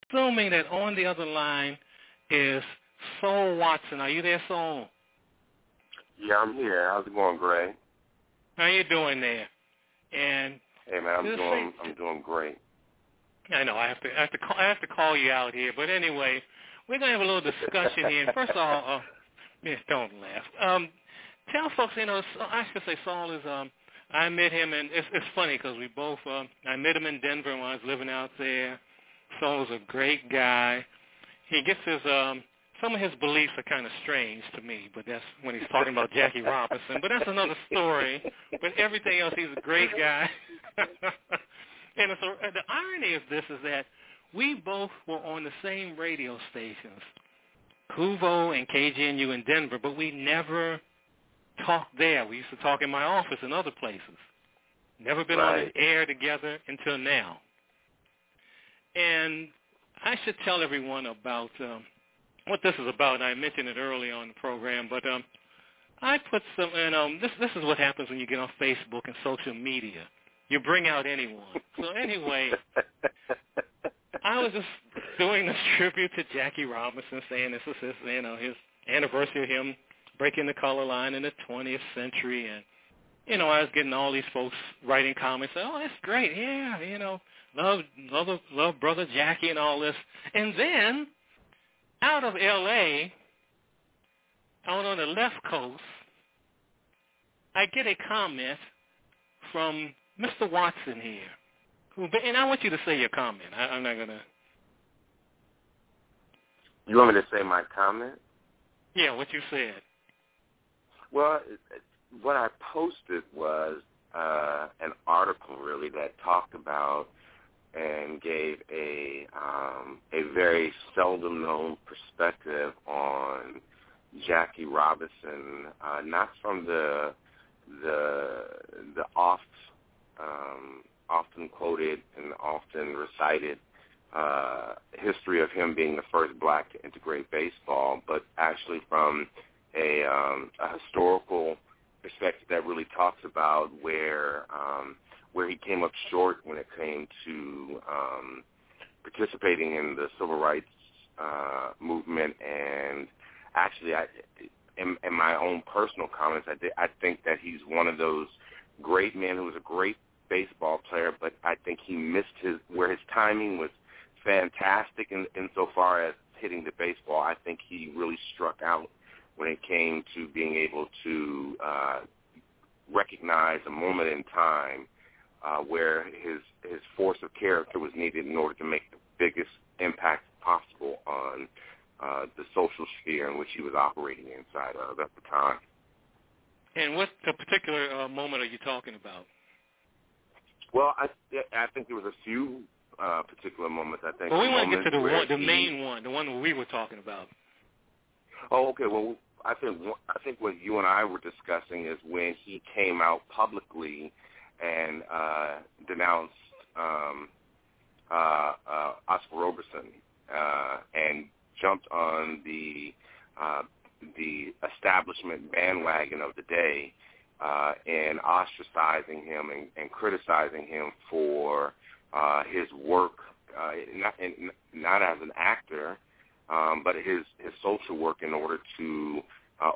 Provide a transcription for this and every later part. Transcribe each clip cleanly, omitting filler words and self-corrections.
assuming that on the other line is Saul Watson. Are you there, Saul? Yeah, I'm here. How's it going, Gray? How you doing there? And hey, man, I'm doing great. I know I have to call you out here, but anyway, we're gonna have a little discussion here. First of all, don't laugh. Tell folks, I should say Saul is. I met him, and it's funny because we both. I met him in Denver when I was living out there. Saul's a great guy. He gets his. Some of his beliefs are kind of strange to me, but that's when he's talking about Jackie Robinson. But that's another story. But everything else, he's a great guy. And so the irony of this is that we both were on the same radio stations, Kuvo and KGNU in Denver, but we never talked there. We used to talk in my office and other places. Never been on the air together until now. And I should tell everyone about what this is about. I mentioned it early on in the program, but I put some, and this is what happens when you get on Facebook and social media. You bring out anyone. So anyway, I was just doing this tribute to Jackie Robinson, saying this is his anniversary of him breaking the color line in the 20th century, and I was getting all these folks writing comments, saying, "Oh, that's great, yeah, love brother Jackie and all this." And then out of L.A., out on the left coast, I get a comment from Mr. Watson here, and I want you to say your comment. I'm not going to. You want me to say my comment? Yeah, what you said. Well, what I posted was an article, really, that talked about and gave a very seldom known perspective on Jackie Robinson, not from the often quoted and often recited history of him being the first black to integrate baseball, but actually from a historical perspective that really talks about where he came up short when it came to participating in the civil rights movement. And actually, in my own personal comments, I think that he's one of those great men who was a great baseball player, but I think he missed where his timing was fantastic insofar as hitting the baseball. I think he really struck out when it came to being able to recognize a moment in time where his force of character was needed in order to make the biggest impact possible on the social sphere in which he was operating inside of at the time. And what particular moment are you talking about? Well, I think there was a few particular moments. I think. Well, we want to get to the main one, the one we were talking about. Oh, okay. Well, I think what you and I were discussing is when he came out publicly and denounced Oscar Robeson and jumped on the establishment bandwagon of the day and ostracizing him and criticizing him for his work, not as an actor, but his social work in order to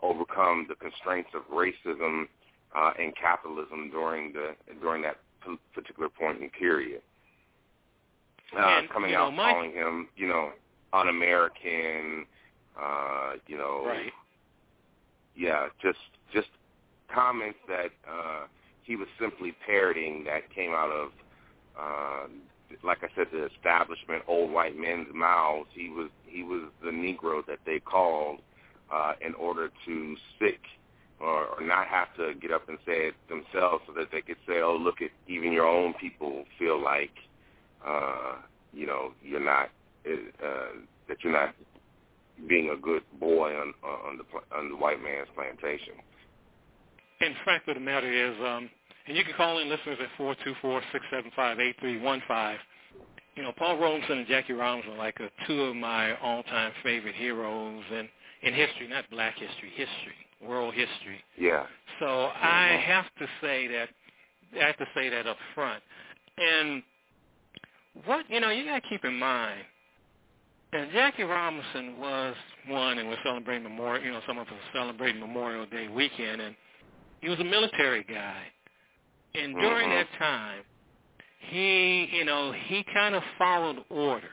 overcome the constraints of racism and capitalism during that particular point in period. Coming out calling him, un-American, right. Yeah, just comments that he was simply parroting that came out of, like I said, the establishment, old white men's mouths. He was the Negro that they called in order to stick or not have to get up and say it themselves, so that they could say, "Oh, look at even your own people feel like you're not that you're not being a good boy on the white man's plantation." And the fact of the matter is, and you can call in listeners at 424-675-8315. Paul Robeson and Jackie Robinson are like two of my all-time favorite heroes in history, not black history, world history. Yeah. So I have to say that up front. And what you got to keep in mind, And Jackie Robinson was one, and we're celebrating some of us are celebrating Memorial Day weekend, and he was a military guy. And during that time, he kind of followed orders.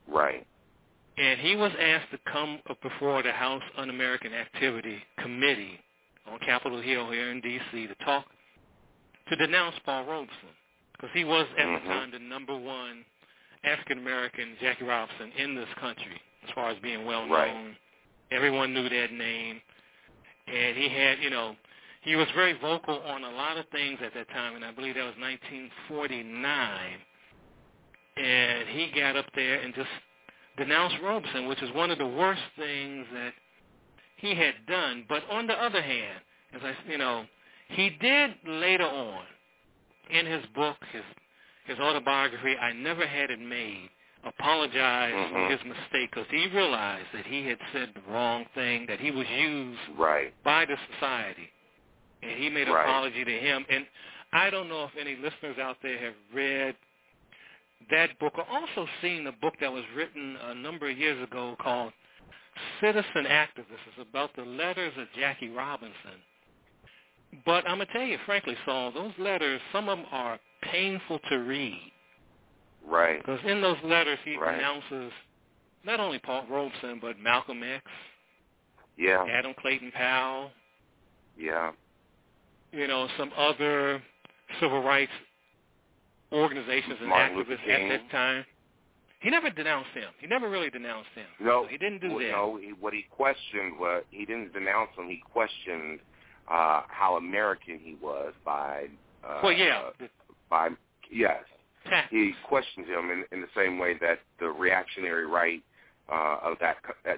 Right. And he was asked to come before the House Un-American Activity Committee on Capitol Hill here in D.C. to denounce Paul Robeson, because he was at the time the number one African-American Jackie Robinson in this country as far as being well-known. Right. Everyone knew that name. And he had, he was very vocal on a lot of things at that time, and I believe that was 1949. And he got up there and just denounced Robeson, which is one of the worst things that he had done. But on the other hand, he did later on in his book, his autobiography, I Never Had It Made, apologize for his mistake, because he realized that he had said the wrong thing, that he was used by the society. And he made an apology to him. And I don't know if any listeners out there have read that book or also seen a book that was written a number of years ago called Citizen Activist. It's about the letters of Jackie Robinson. But I'm going to tell you, frankly, Saul, those letters, some of them are painful to read. Right. Because in those letters, he denounces not only Paul Robeson, but Malcolm X, Adam Clayton Powell, some other civil rights organizations and activists at that time. He never denounced him. He never really denounced him. No, so he didn't do that. No, what he questioned was, he didn't denounce him. He questioned how American he was by he questioned him in the same way that the reactionary right of that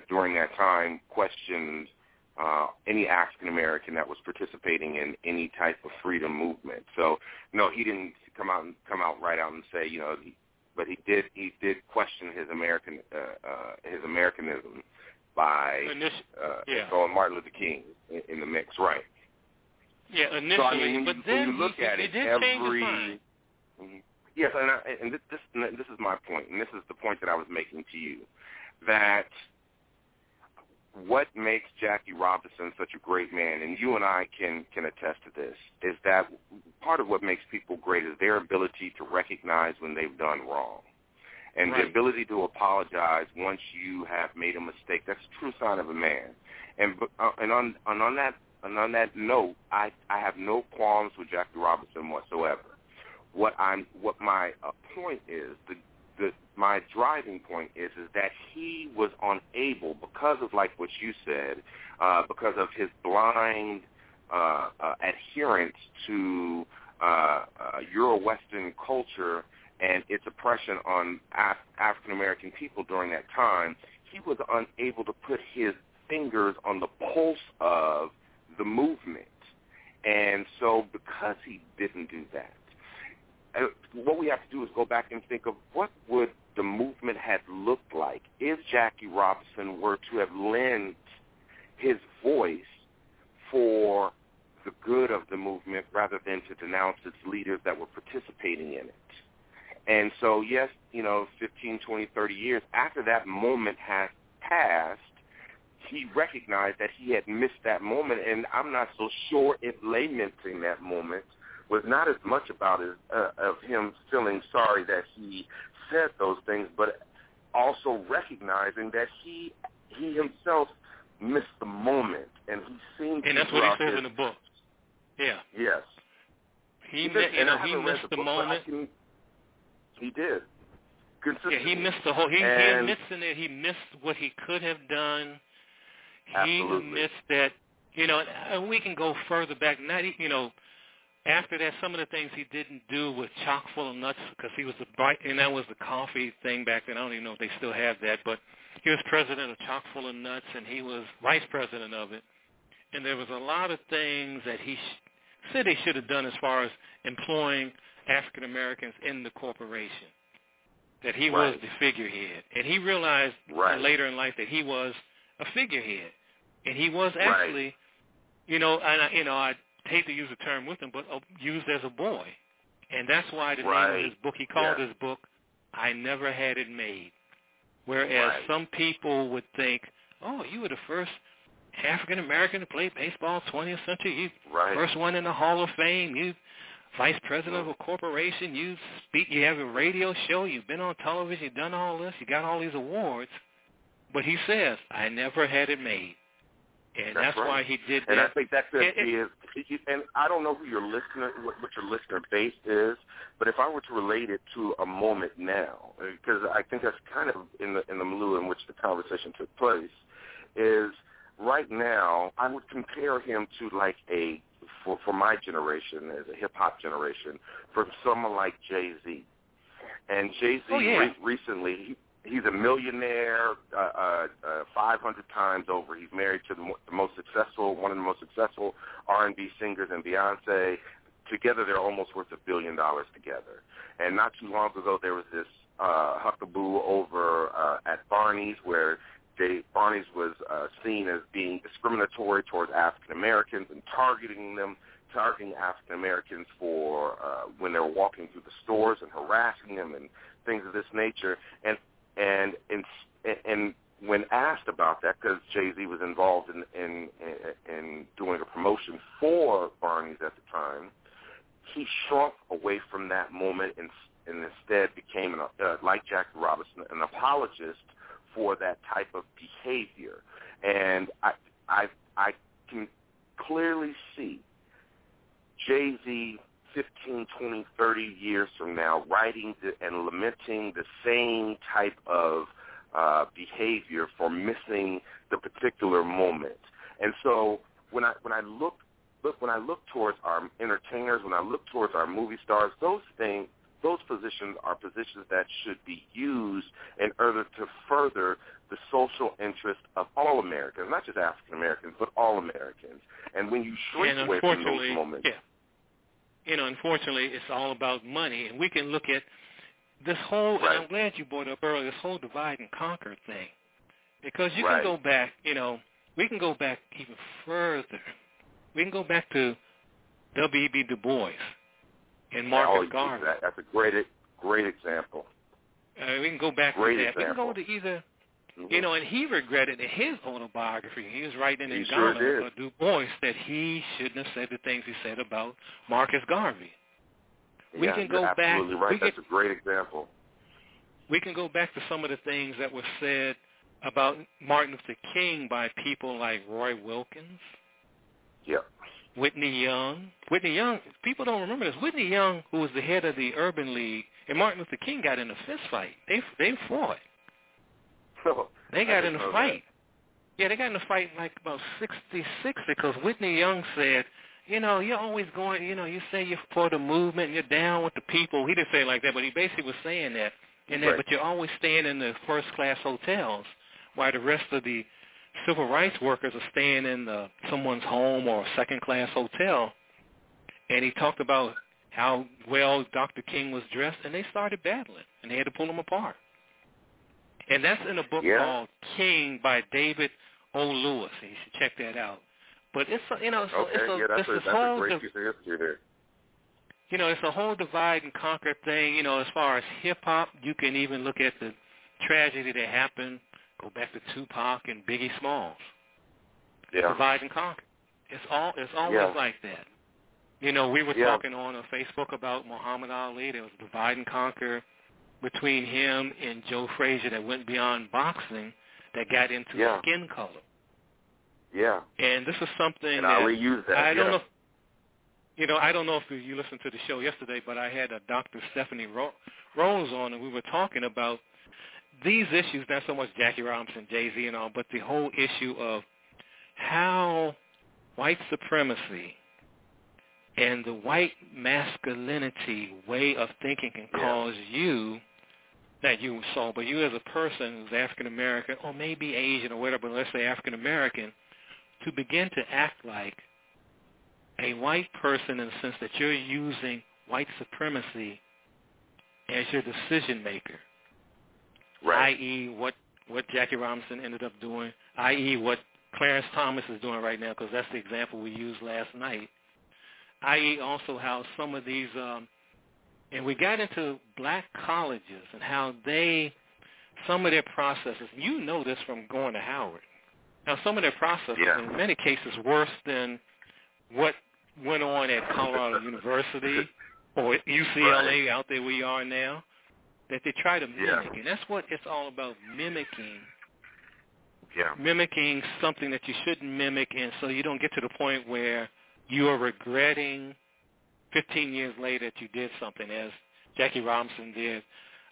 during that time questioned any African American that was participating in any type of freedom movement. So no, he didn't come out right out and say, but he did question his Americanism by throwing Martin Luther King in the mix, right? Yeah, initially, so, I mean, but then when you look at it, change his mind. Yes, and this is my point, and this is the point that I was making to you, that what makes Jackie Robinson such a great man, and you and I can attest to this, is that part of what makes people great is their ability to recognize when they've done wrong. And the ability to apologize once you have made a mistake, that's a true sign of a man. And on that note, I have no qualms with Jackie Robinson whatsoever. What my point is, my driving point is that he was unable, because of like what you said, because of his blind adherence to Euro-Western culture and its oppression on African American people during that time, he was unable to put his fingers on the pulse of the movement. And so because he didn't do that, what we have to do is go back and think of what would the movement have looked like if Jackie Robinson were to have lent his voice for the good of the movement rather than to denounce its leaders that were participating in it. And so, yes, 15, 20, 30 years after that moment has passed, he recognized that he had missed that moment, and I'm not so sure if lamenting that moment was not as much about of him feeling sorry that he said those things, but also recognizing that he himself missed the moment, and he seemed to. And that's what he says in the book. Yeah. Yes. He missed the moment. He did. Yeah, he missed the whole. He admits in there he missed what he could have done. Absolutely. He admits that, and we can go further back. After that, some of the things he didn't do with chock full of nuts, because he was and that was the coffee thing back then. I don't even know if they still have that, but he was president of Chock full of Nuts, and he was vice president of it. And there was a lot of things that he said he should have done as far as employing African Americans in the corporation, that he was the figurehead. And he realized later in life that he was a figurehead. And he was actually, I hate to use the term with him, but used as a boy. And that's why the name of his book, he called his book, I Never Had It Made. Whereas some people would think, oh, you were the first African-American to play baseball 20th century. You first one in the Hall of Fame. You vice president of a corporation. You speak. You have a radio show. You've been on television. You've done all this. You got all these awards. But he says, I never had it made. And that's why he did that. And I think that could be, and I don't know who your listener, what your listener base is, but if I were to relate it to a moment now, because I think that's kind of in the milieu in which the conversation took place, is right now I would compare him to like for my generation, as a hip-hop generation, from someone like Jay-Z. And Jay-Z recently, he's a millionaire 500 times over. He's married to one of the most successful R&B singers, and Beyonce. Together, they're almost worth $1 billion together. And not too long ago, there was this huckaboo over at Barney's where Barney's was seen as being discriminatory towards African Americans and targeting African Americans for when they were walking through the stores and harassing them and things of this nature. And when asked about that, because Jay-Z was involved in doing a promotion for Barney's at the time, he shrunk away from that moment and instead became, like Jackie Robeson, an apologist for that type of behavior. And I can clearly see Jay-Z 15, 20, 30 years from now writing and lamenting the same type of behavior for missing the particular moment. And so when I look towards our entertainers, when I look towards our movie stars, those positions are positions that should be used in order to further the social interest of all Americans, not just African Americans, but all Americans. And when you shrink away from those moments, unfortunately, it's all about money, and we can look at this whole. And I'm glad you brought up earlier this whole divide and conquer thing, because you can go back. We can go back even further. We can go back to W.E.B. Du Bois and Marcus Garvey. That's a great example. We can go back to that. We can go to either, and he regretted in his autobiography. He was writing in Ghana, Du Bois, that he shouldn't have said the things he said about Marcus Garvey. We can go back. Absolutely right. That's a great example. We can go back to some of the things that were said about Martin Luther King by people like Roy Wilkins. Yep. Whitney Young, people don't remember this. Whitney Young, who was the head of the Urban League, and Martin Luther King got in a fist fight. They fought. They got in a fight. Yeah, they got in a fight in like about 66 because Whitney Young said, you're always going, you say you're for the movement and you're down with the people. He didn't say it like that, but he basically was saying that. But you're always staying in the first-class hotels while the rest of the civil rights workers are staying in someone's home or a second-class hotel. And he talked about how well Dr. King was dressed, and they started battling, and they had to pull him apart. And that's in a book called King by David O. Lewis. You should check that out. But it's a great piece of history there. It's a whole divide and conquer thing. As far as hip-hop, you can even look at the tragedy that happened. Go back to Tupac and Biggie Smalls. Yeah. Divide and conquer. It's always like that. We were talking on Facebook about Muhammad Ali. There was divide and conquer between him and Joe Frazier that went beyond boxing, that got into skin color. Yeah. And this is something and Ali used that. I don't know. I don't know if you listened to the show yesterday, but I had Dr. Stephanie Rose on, and we were talking about these issues, not so much Jackie Robinson, Jay-Z and all, but the whole issue of how white supremacy and the white masculinity way of thinking can cause you, not you Saul, but you as a person who's African-American or maybe Asian or whatever, but let's say African-American, to begin to act like a white person in the sense that you're using white supremacy as your decision maker. I.e. what Jackie Robinson ended up doing, i.e. what Clarence Thomas is doing right now, because that's the example we used last night, i.e. also how some of these, and we got into black colleges and how they some of their processes, you know this from going to Howard. Now, some of their processes, in many cases, worse than what went on at Colorado University or UCLA out there where you are now, that they try to mimic. And that's what it's all about, mimicking. Mimicking something that you shouldn't mimic, and so you don't get to the point where you are regretting 15 years later that you did something, as Jackie Robinson did.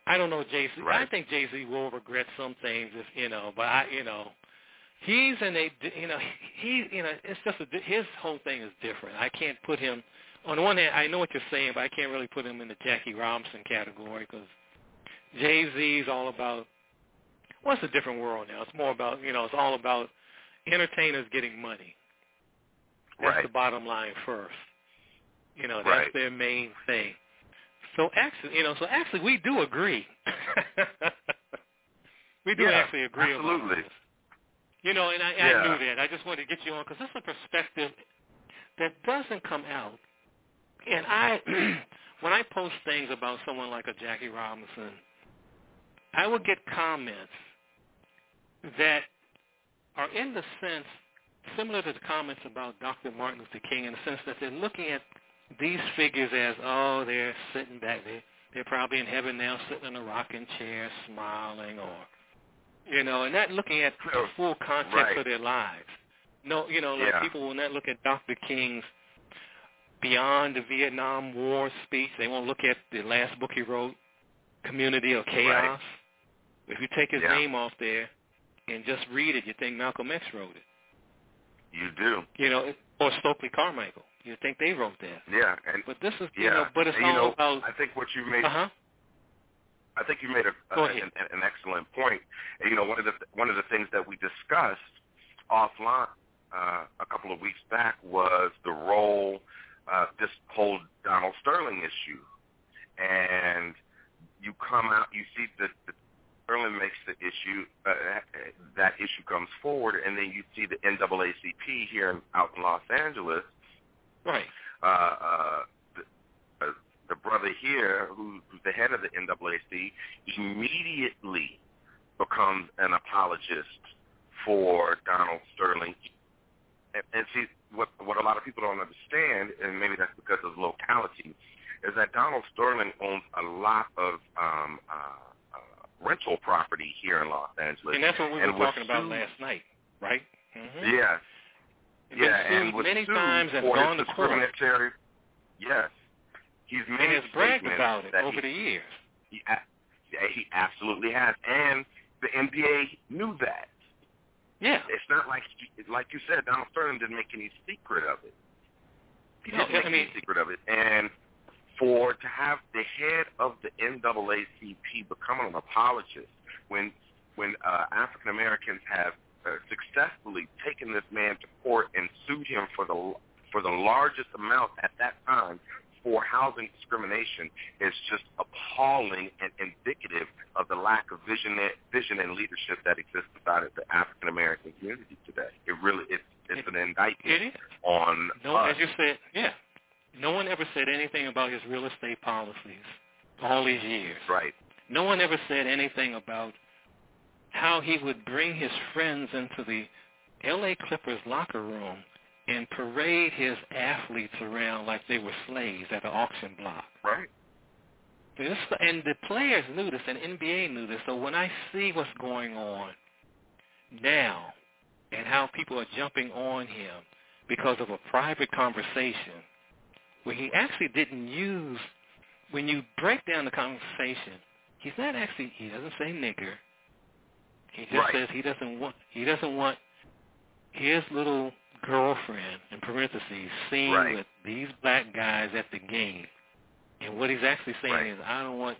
I don't know Jay-Z. I think Jay-Z will regret some things, but he's in a, it's just his whole thing is different. I can't put him, on the one hand, I know what you're saying, but I can't really put him in the Jackie Robinson category because Jay-Z is all about, well, it's a different world now. It's more about, it's all about entertainers getting money. That's the bottom line first. That's their main thing. So actually, we do agree. We do actually agree about this. And I knew that. I just wanted to get you on because that's a perspective that doesn't come out. And when I post things about someone like a Jackie Robinson, I would get comments that are in the sense similar to the comments about Dr. Martin Luther King, in the sense that they're looking at these figures as, they're sitting back there. They're probably in heaven now, sitting in a rocking chair, smiling, or, and not looking at the full context of their lives. No, people will not look at Dr. King's Beyond the Vietnam War speech. They won't look at the last book he wrote, Community or Chaos. If you take his name off there and just read it, you think Malcolm X wrote it. You do. Or Stokely Carmichael. You think they wrote that. Yeah. But this is, but it's all about. I think what you made. I think you made an excellent point. And, one of the things that we discussed offline a couple of weeks back was the role this whole Donald Sterling issue, and you come out, you see that Sterling makes the issue, that issue comes forward, and then you see the NAACP here out in Los Angeles. Right. The brother here, who's the head of the NAACP, immediately becomes an apologist for Donald Sterling. And see, what a lot of people don't understand, and maybe that's because of locality, is that Donald Sterling owns a lot of rental property here in Los Angeles. And that's what we were talking about last night, right? Mm-hmm. Yes. And was many times and gone to court. Yes. He's made and has bragged about it over the years. He absolutely has. And the NBA knew that. Yeah. It's not like you said, Donald Sterling didn't make any secret of it. He didn't make any secret of it. And to have the head of the NAACP become an apologist when African Americans have successfully taken this man to court and sued him for the largest amount at that time for housing discrimination is just appalling and indicative of the lack of vision and leadership that exists inside of the African American community today. It's an indictment on us. As you said, no one ever said anything about his real estate policies all these years. Right. No one ever said anything about how he would bring his friends into the L.A. Clippers locker room and parade his athletes around like they were slaves at an auction block. Right. And the players knew this, and NBA knew this. So when I see what's going on now and how people are jumping on him because of a private conversation, where he actually didn't use, when you break down the conversation, he doesn't say nigger. He just says he doesn't want his little girlfriend, in parentheses, seen with these black guys at the game. And what he's actually saying is, I don't want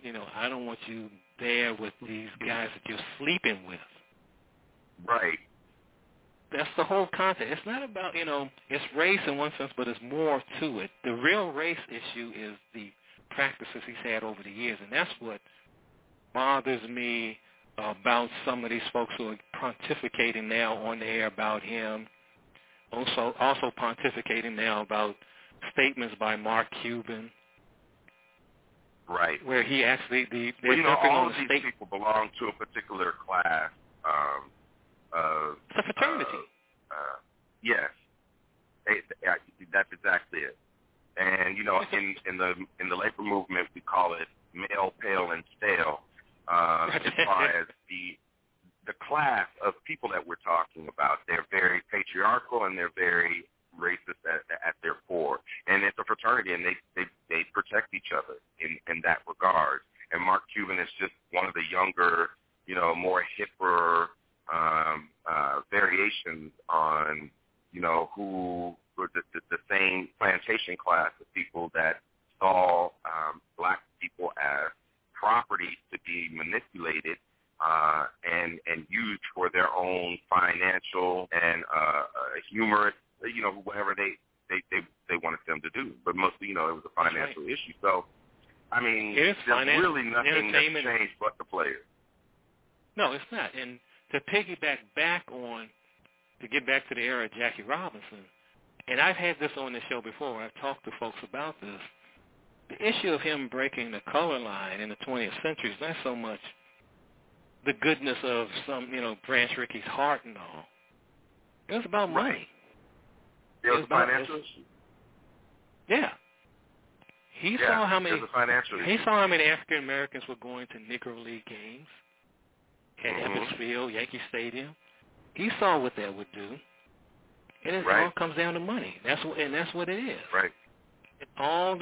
you there with these guys that you're sleeping with. Right. That's the whole content. It's not about, it's race in one sense, but it's more to it. The real race issue is the practices he's had over the years, and that's what bothers me about some of these folks who are pontificating now on the air about him. Also pontificating now about statements by Mark Cuban. Right. Where he actually they're all on of the these state. people belong to a particular class. It's a fraternity. Yes, that's exactly it. And in the labor movement, we call it male, pale, and stale. As far as the class of people that we're talking about, they're very patriarchal and they're very racist at their core. And it's a fraternity, and they protect each other in that regard. And Mark Cuban is just one of the younger, more hipper variations on, who were the same plantation class of people that saw black people as property to be manipulated and used for their own financial and humorous, whatever they wanted them to do. But mostly, it was a financial issue. So, I mean, there's really nothing that's changed but the players. No, it's not. And to piggyback to get back to the era of Jackie Robinson, and I've had this on the show before. I've talked to folks about this. The issue of him breaking the color line in the 20th century is not so much the goodness of some, Branch Rickey's heart and all. It was about money. It was financial issue. Yeah. He saw how many African Americans were going to Negro League games at Ebbets Field, Yankee Stadium. He saw what that would do, and it all comes down to money. That's what it is. Right. It all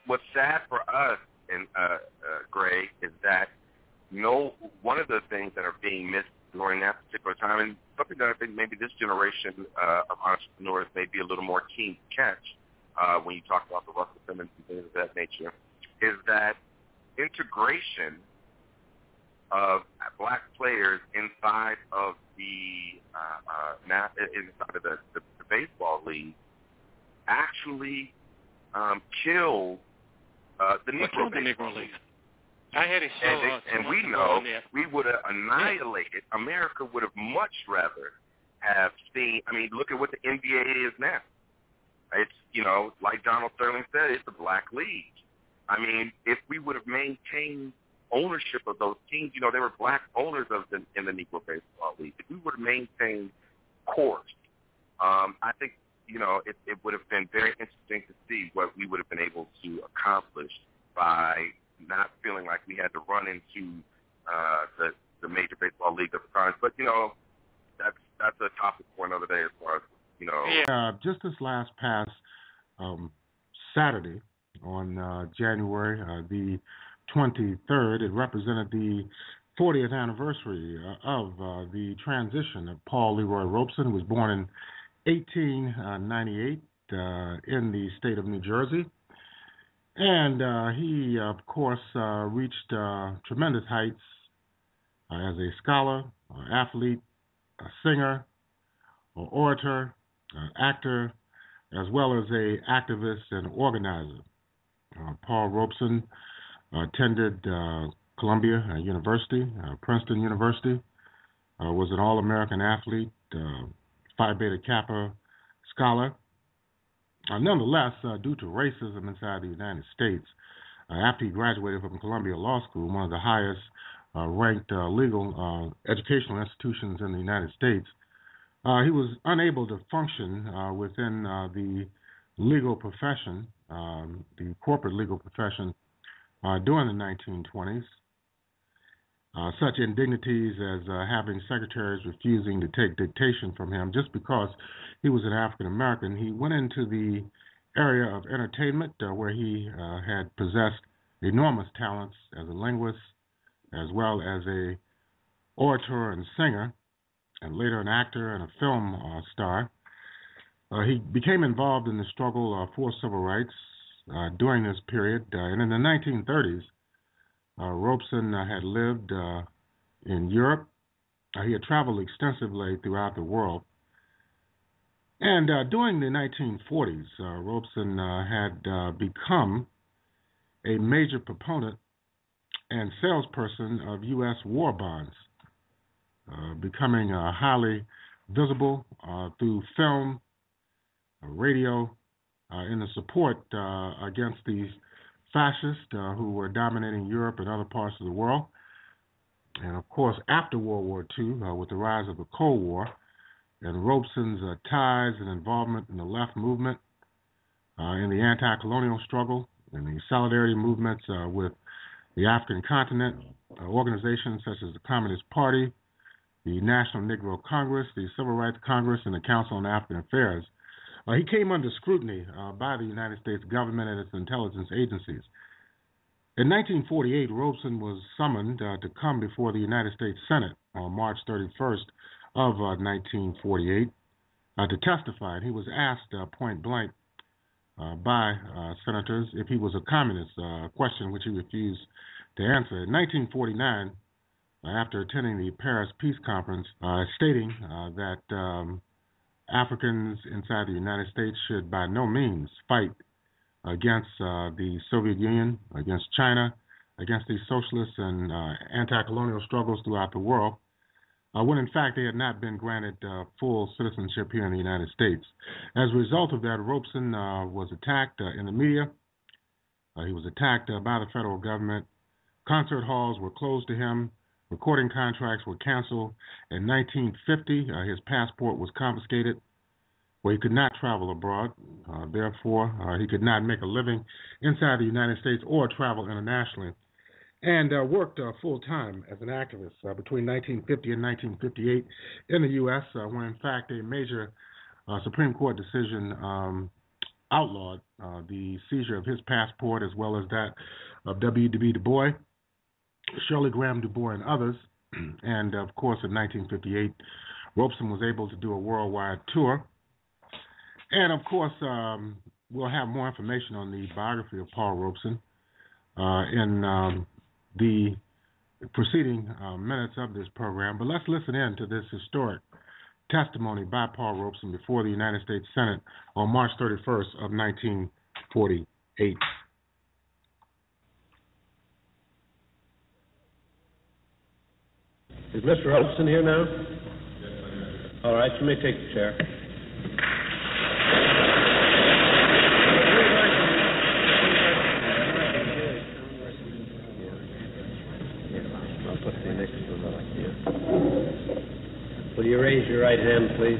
what's sad for us, and Greg, is that one of the things that are being missed during that particular time, and something that I think maybe this generation of entrepreneurs may be a little more keen to catch when you talk about the Russell Simmons and things of that nature, is that integration of black players inside of the baseball league actually killed the Negro League. I had a show, and we know we would have annihilated. America would have much rather have seen. I mean, look at what the NBA is now. It's like Donald Sterling said, it's a black league. I mean, if we would have maintained ownership of those teams, there were black owners in the Negro Baseball League. If we would have maintained course, I think it would have been very interesting to see what we would have been able to accomplish by not feeling like we had to run into the Major Baseball League at the time. But that's a topic for another day as far as just this last past Saturday on January the 23rd, it represented the 40th anniversary of the transition of Paul Leroy Robeson, who was born in 1898 in the state of New Jersey. And he, of course, reached tremendous heights as a scholar, athlete, a singer, an orator, actor, as well as an activist and organizer. Paul Robeson attended Columbia University, Princeton University, was an All-American athlete, Phi Beta Kappa scholar. Nonetheless, due to racism inside the United States, after he graduated from Columbia Law School, one of the highest ranked legal educational institutions in the United States, he was unable to function within the legal profession, the corporate legal profession, during the 1920s. Such indignities as having secretaries refusing to take dictation from him just because he was an African American. He went into the area of entertainment where he had possessed enormous talents as a linguist, as well as a orator and singer, and later an actor and a film star. He became involved in the struggle for civil rights during this period, and in the 1930s, Robeson had lived in Europe. He had traveled extensively throughout the world. And during the 1940s, Robeson had become a major proponent and salesperson of U.S. war bonds, becoming highly visible through film, radio, in the support against the fascists who were dominating Europe and other parts of the world. And, of course, after World War II, with the rise of the Cold War and Robeson's ties and involvement in the left movement, in the anti-colonial struggle, and the solidarity movements with the African continent, organizations such as the Communist Party, the National Negro Congress, the Civil Rights Congress, and the Council on African Affairs. He came under scrutiny by the United States government and its intelligence agencies. In 1948, Robeson was summoned to come before the United States Senate on March 31st of 1948 to testify. And he was asked point blank by senators if he was a communist, a question which he refused to answer. In 1949, after attending the Paris Peace Conference, stating that Africans inside the United States should by no means fight against the Soviet Union, against China, against these socialist and anti-colonial struggles throughout the world, when in fact they had not been granted full citizenship here in the United States. As a result of that, Robeson was attacked in the media. He was attacked by the federal government. Concert halls were closed to him. Recording contracts were canceled. In 1950, his passport was confiscated, where he could not travel abroad. Therefore, he could not make a living inside the United States or travel internationally, and worked full-time as an activist between 1950 and 1958 in the U.S., when in fact a major Supreme Court decision outlawed the seizure of his passport as well as that of W.E.B. Du Bois, Shirley Graham Du Bois, and others. And, of course, in 1958, Robeson was able to do a worldwide tour. And, of course, we'll have more information on the biography of Paul Robeson in the preceding minutes of this program. But let's listen in to this historic testimony by Paul Robeson before the United States Senate on March 31st of 1948. Is Mr. Robeson here now? All right, you may take the chair. I'll put the next one up here. Will you raise your right hand, please?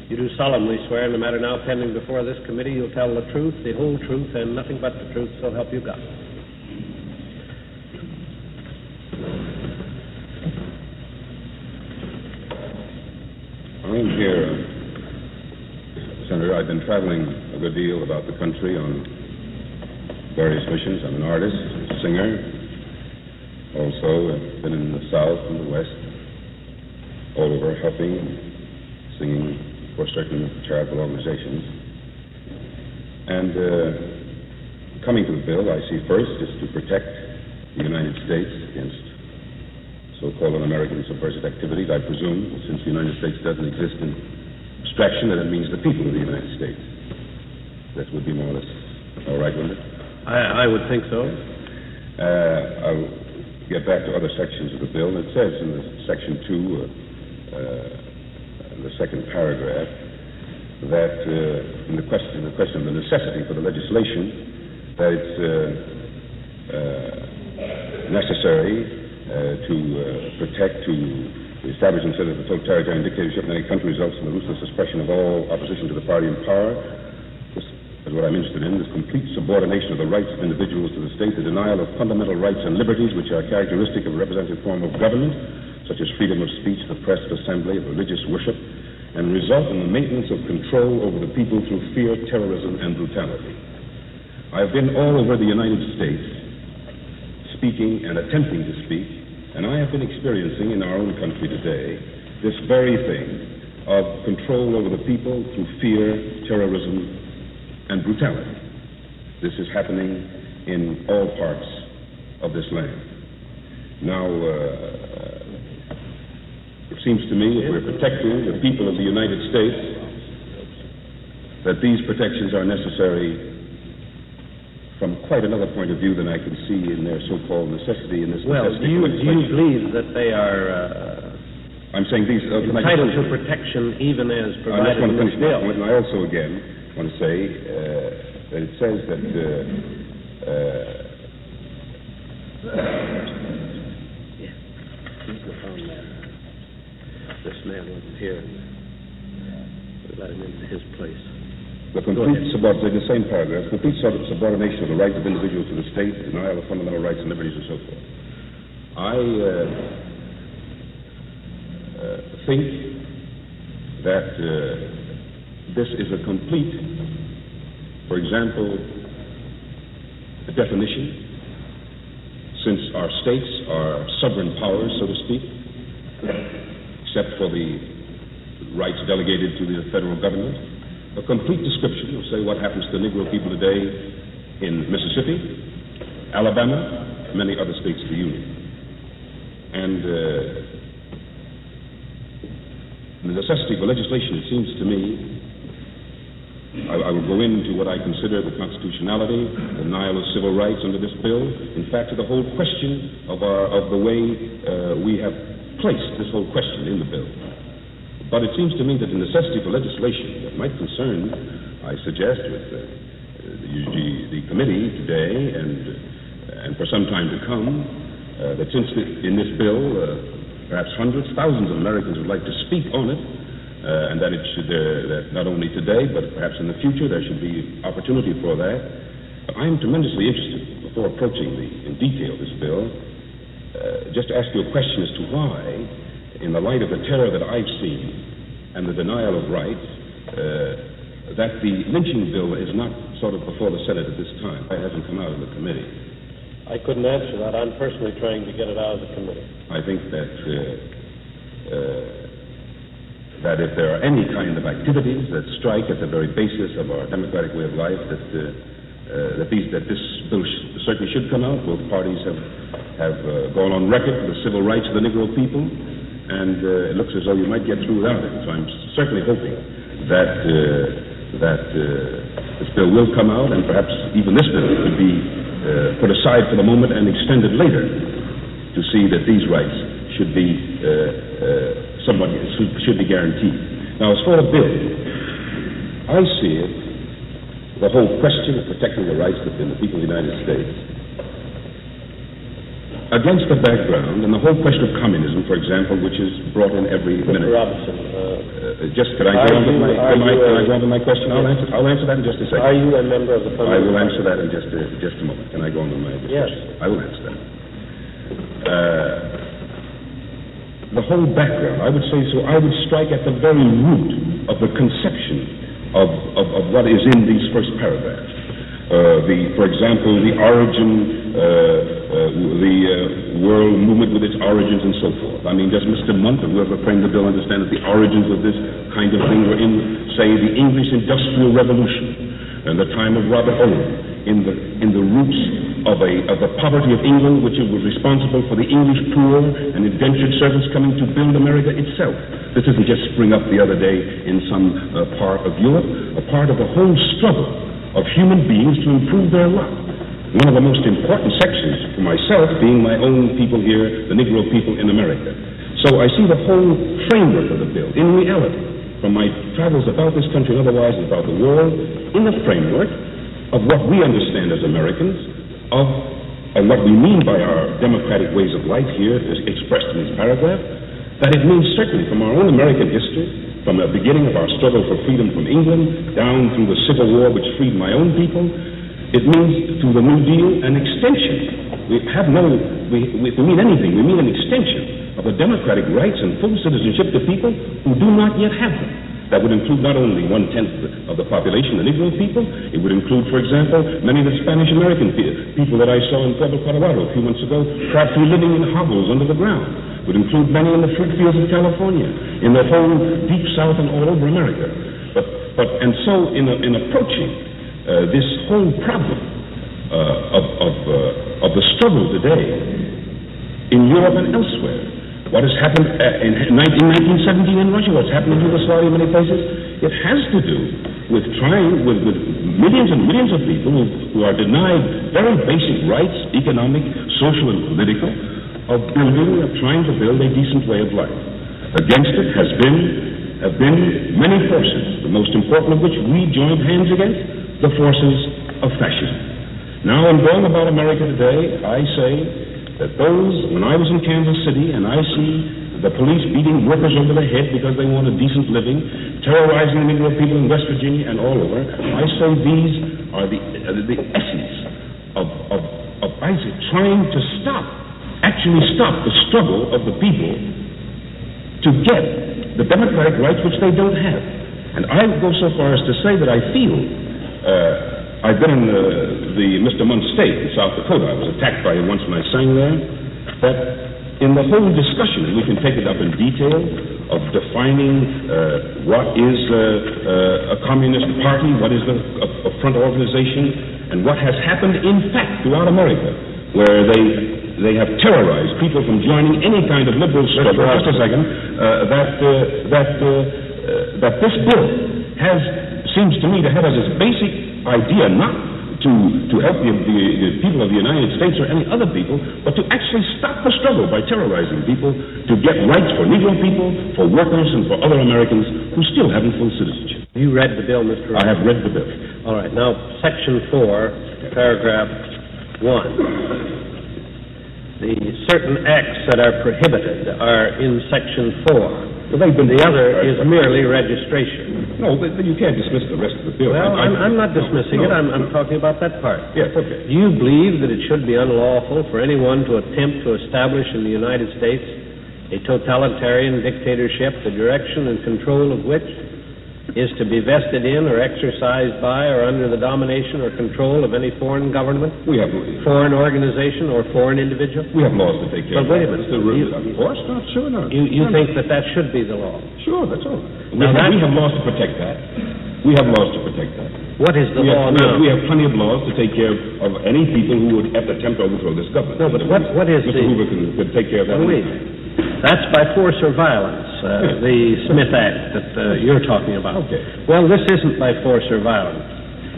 You do solemnly swear in the matter now pending before this committee you'll tell the truth, the whole truth, and nothing but the truth, so help you God. I'm here, Senator. I've been traveling a good deal about the country on various missions. I'm an artist, a singer. Also, I've been in the South and the West, all over, helping, singing for certain charitable organizations. And coming to the bill, I see first is to protect the United States against so-called un-American subversive activities. I presume, since the United States doesn't exist in abstraction, that it means the people of the United States. That would be more or less all right, wouldn't it? I would think so. I'll get back to other sections of the bill. It says in the Section 2, in the second paragraph, that in the question of the necessity for the legislation, that it's necessary to protect, to establish and set up a totalitarian dictatorship in any country results in the ruthless suppression of all opposition to the party in power. This is what I'm interested in, this complete subordination of the rights of individuals to the state, the denial of fundamental rights and liberties which are characteristic of a representative form of government, such as freedom of speech, the press, of assembly, of religious worship, and result in the maintenance of control over the people through fear, terrorism, and brutality. I've been all over the United States speaking and attempting to speak, and I have been experiencing in our own country today this very thing of control over the people through fear, terrorism, and brutality. This is happening in all parts of this land. Now, it seems to me if we're protecting the people of the United States, that these protections are necessary from quite another point of view than I can see in their so-called necessity in this necessity. Well, do you believe that they are I'm saying these entitled to protection even as provided in this bill? And I also, again, want to say that it says that He's the phone man. This man wasn't here. We let him into his place. The complete subordination, the same paragraph, complete subordination of the rights of individuals to the state, denial of fundamental rights and liberties, and so forth. I think that this is a complete, for example, definition, since our states are sovereign powers, so to speak, except for the rights delegated to the federal government, a complete description of, say, what happens to the Negro people today in Mississippi, Alabama, many other states of the Union. And the necessity for legislation, it seems to me, I will go into what I consider the constitutionality, the denial of civil rights under this bill, in fact, to the whole question of the way we have placed this whole question in the bill. But it seems to me that the necessity for legislation that might concern, I suggest, with the committee today and for some time to come, that since in this bill, perhaps hundreds, thousands of Americans would like to speak on it, and that it should, that not only today, but perhaps in the future, there should be opportunity for that. But I am tremendously interested, before approaching in detail this bill, just to ask you a question as to why, in the light of the terror that I've seen and the denial of rights, that the lynching bill is not sort of before the Senate at this time. It hasn't come out of the committee. I couldn't answer that. I'm personally trying to get it out of the committee. I think that that if there are any kind of activities that strike at the very basis of our democratic way of life, that this bill certainly should come out. Both parties have gone on record for the civil rights of the Negro people, and it looks as though you might get through without it. So I'm certainly hoping that this bill will come out, and perhaps even this bill could be put aside for the moment and extended later to see that these rights should be should be guaranteed. Now, as for the bill, I see it, the whole question of protecting the rights of the people of the United States, against the background and the whole question of communism, for example, which is brought in every minute. Mr. Robeson, could I go on to my question? Yes. I'll answer that in just a second. Are you a member of the committee? I will answer that in just a moment. Can I go on to my discussion? Yes. I will answer that. The whole background, I would say so, I would strike at the very root of the conception of what is in these first paragraphs. For example, the origin, the world movement with its origins and so forth. I mean, does Mr. Munt or whoever framed the bill understand that the origins of this kind of thing were in, say, the English Industrial Revolution and the time of Robert Owen, in the roots of the poverty of England, which was responsible for the English poor and indentured servants coming to build America itself. This didn't just spring up the other day in some part of Europe, a part of the whole struggle of human beings to improve their lot. One of the most important sections for myself being my own people here, the Negro people in America. So I see the whole framework of the bill, in reality, from my travels about this country and otherwise about the world, in the framework of what we understand as Americans, and what we mean by our democratic ways of life here, is expressed in this paragraph, that it means certainly from our own American history, from the beginning of our struggle for freedom from England, down through the Civil War which freed my own people, it means through the New Deal an extension. If we mean anything, we mean an extension of the democratic rights and full citizenship to people who do not yet have them. That would include not only 1/10 of the population, the Negro people, it would include, for example, many of the Spanish-American people that I saw in Pueblo, Colorado a few months ago, practically living in hovels under the ground. It would include many in the fruit fields of California, in the whole deep South and all over America. And so in approaching this whole problem of the struggle today in Europe and elsewhere, what has happened in 1917 in Russia, what's happened in Yugoslavia, many places, it has to do with trying, with millions and millions of people who are denied very basic rights, economic, social, and political, of trying to build a decent way of life. Against it have been many forces, the most important of which we joined hands against, the forces of fascism. Now, in going about America today, I say that when I was in Kansas City and I see the police beating workers over the head because they want a decent living, terrorizing the Negro people in West Virginia and all over, I say these are the essence of Isaac trying to actually stop the struggle of the people to get the democratic rights which they don't have. And I would go so far as to say that I feel, I've been in the Mr. Muntz State in South Dakota. I was attacked by him once when I sang there, that in the whole discussion, and we can take it up in detail, of defining what is a communist party, what is a front organization, and what has happened in fact throughout America, where they have terrorized people from joining any kind of liberal struggle. Just a second. That this bill seems to me to have as its basic idea not to help the people of the United States or any other people, but to actually stop the struggle by terrorizing people to get rights for Negro people, for workers, and for other Americans who still haven't full citizenship. You read the bill, Mr. Robeson? I have read the bill. All right. Now, Section 4, Paragraph 1. The certain acts that are prohibited are in Section 4. Well, the other is merely registration. No, but you can't dismiss the rest of the bill. Well, I'm not dismissing it. I'm talking about that part. Yes, okay. Do you believe that it should be unlawful for anyone to attempt to establish in the United States a totalitarian dictatorship, the direction and control of which is to be vested in or exercised by or under the domination or control of any foreign government, foreign organization, or foreign individual? We have laws to take care of. But wait a minute. Of course not. Sure not. You think that should be the law? Sure, that's all. We have laws to protect that. We have laws to protect that. What is the law now? We have plenty of laws to take care of any people who would attempt to overthrow this government. No, but what is Mr. Hoover can take care of that. That's by force or violence, the Smith Act that you're talking about. Okay. Well, this isn't by force or violence.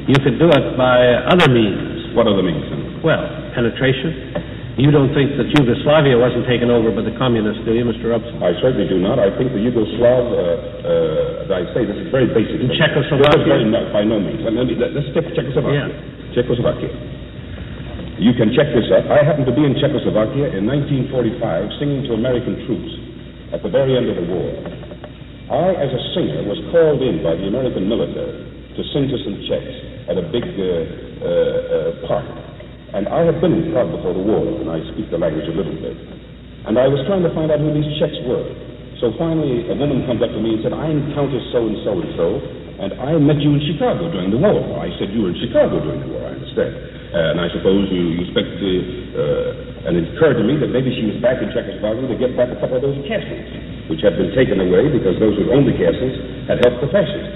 You could do it by other means. What other means, then? Well, penetration. You don't think that Yugoslavia wasn't taken over by the communists, do you, Mr. Robeson? I certainly do not. I think the Yugoslav, as I say, this is very basic. In Czechoslovakia? No, by no means. Let's take Czechoslovakia. Yeah. Czechoslovakia. You can check this up. I happened to be in Czechoslovakia in 1945 singing to American troops at the very end of the war. I, as a singer, was called in by the American military to sing to some Czechs at a big party. And I had been in Prague before the war, and I speak the language a little bit. And I was trying to find out who these Czechs were. So finally, a woman comes up to me and said, I'm Countess so-and-so and so, and I met you in Chicago during the war. I said, you were in Chicago during the war, I understand. And I suppose you expect and it occurred to me that maybe she was back in Czechoslovakia to get back a couple of those castles, which had been taken away because those who owned the castles had helped the fascists.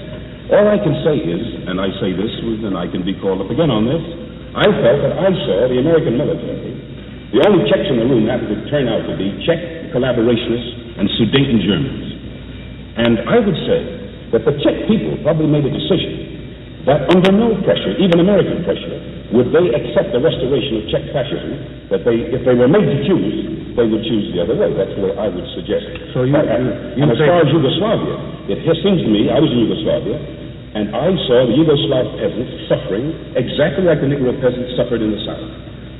All I can say is, and I say this, and I can be called up again on this, I felt that I saw the American military. The only Czechs in the room happened to turn out to be Czech collaborationists and Sudeten Germans. And I would say that the Czech people probably made a decision that under no pressure, even American pressure, would they accept the restoration of Czech fascism, that if they were made to choose, they would choose the other way. That's the way I would suggest it. So and as far as Yugoslavia, it seems to me, I was in Yugoslavia, and I saw the Yugoslav peasants suffering exactly like the Negro peasants suffered in the South.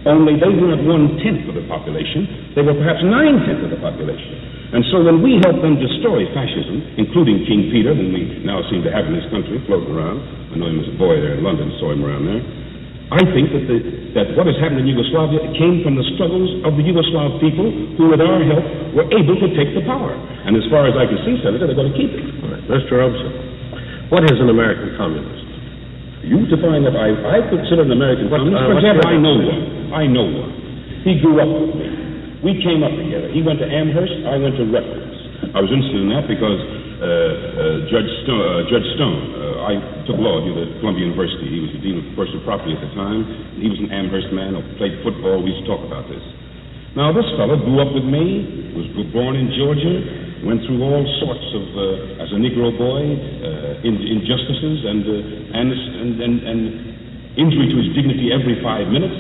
Only they were not 1/10 of the population, they were perhaps 9/10 of the population. And so when we help them destroy fascism, including King Peter, whom we now seem to have in this country floating around, I know him as a boy there in London, saw him around there, I think that what has happened in Yugoslavia came from the struggles of the Yugoslav people who, with our help, were able to take the power. And as far as I can see, Senator, they're going to keep it. All right. Mr. Robeson, what is an American communist? You define that. I consider an American communist. For example, I know one. He grew up with me. We came up together. He went to Amherst, I went to Rutgers. I was interested in that because Judge Stone, I took law at Columbia University. He was the dean of personal property at the time. He was an Amherst man who played football. We used to talk about this. Now, this fellow grew up with me, was born in Georgia, went through all sorts of, as a Negro boy, injustices and injury to his dignity every 5 minutes.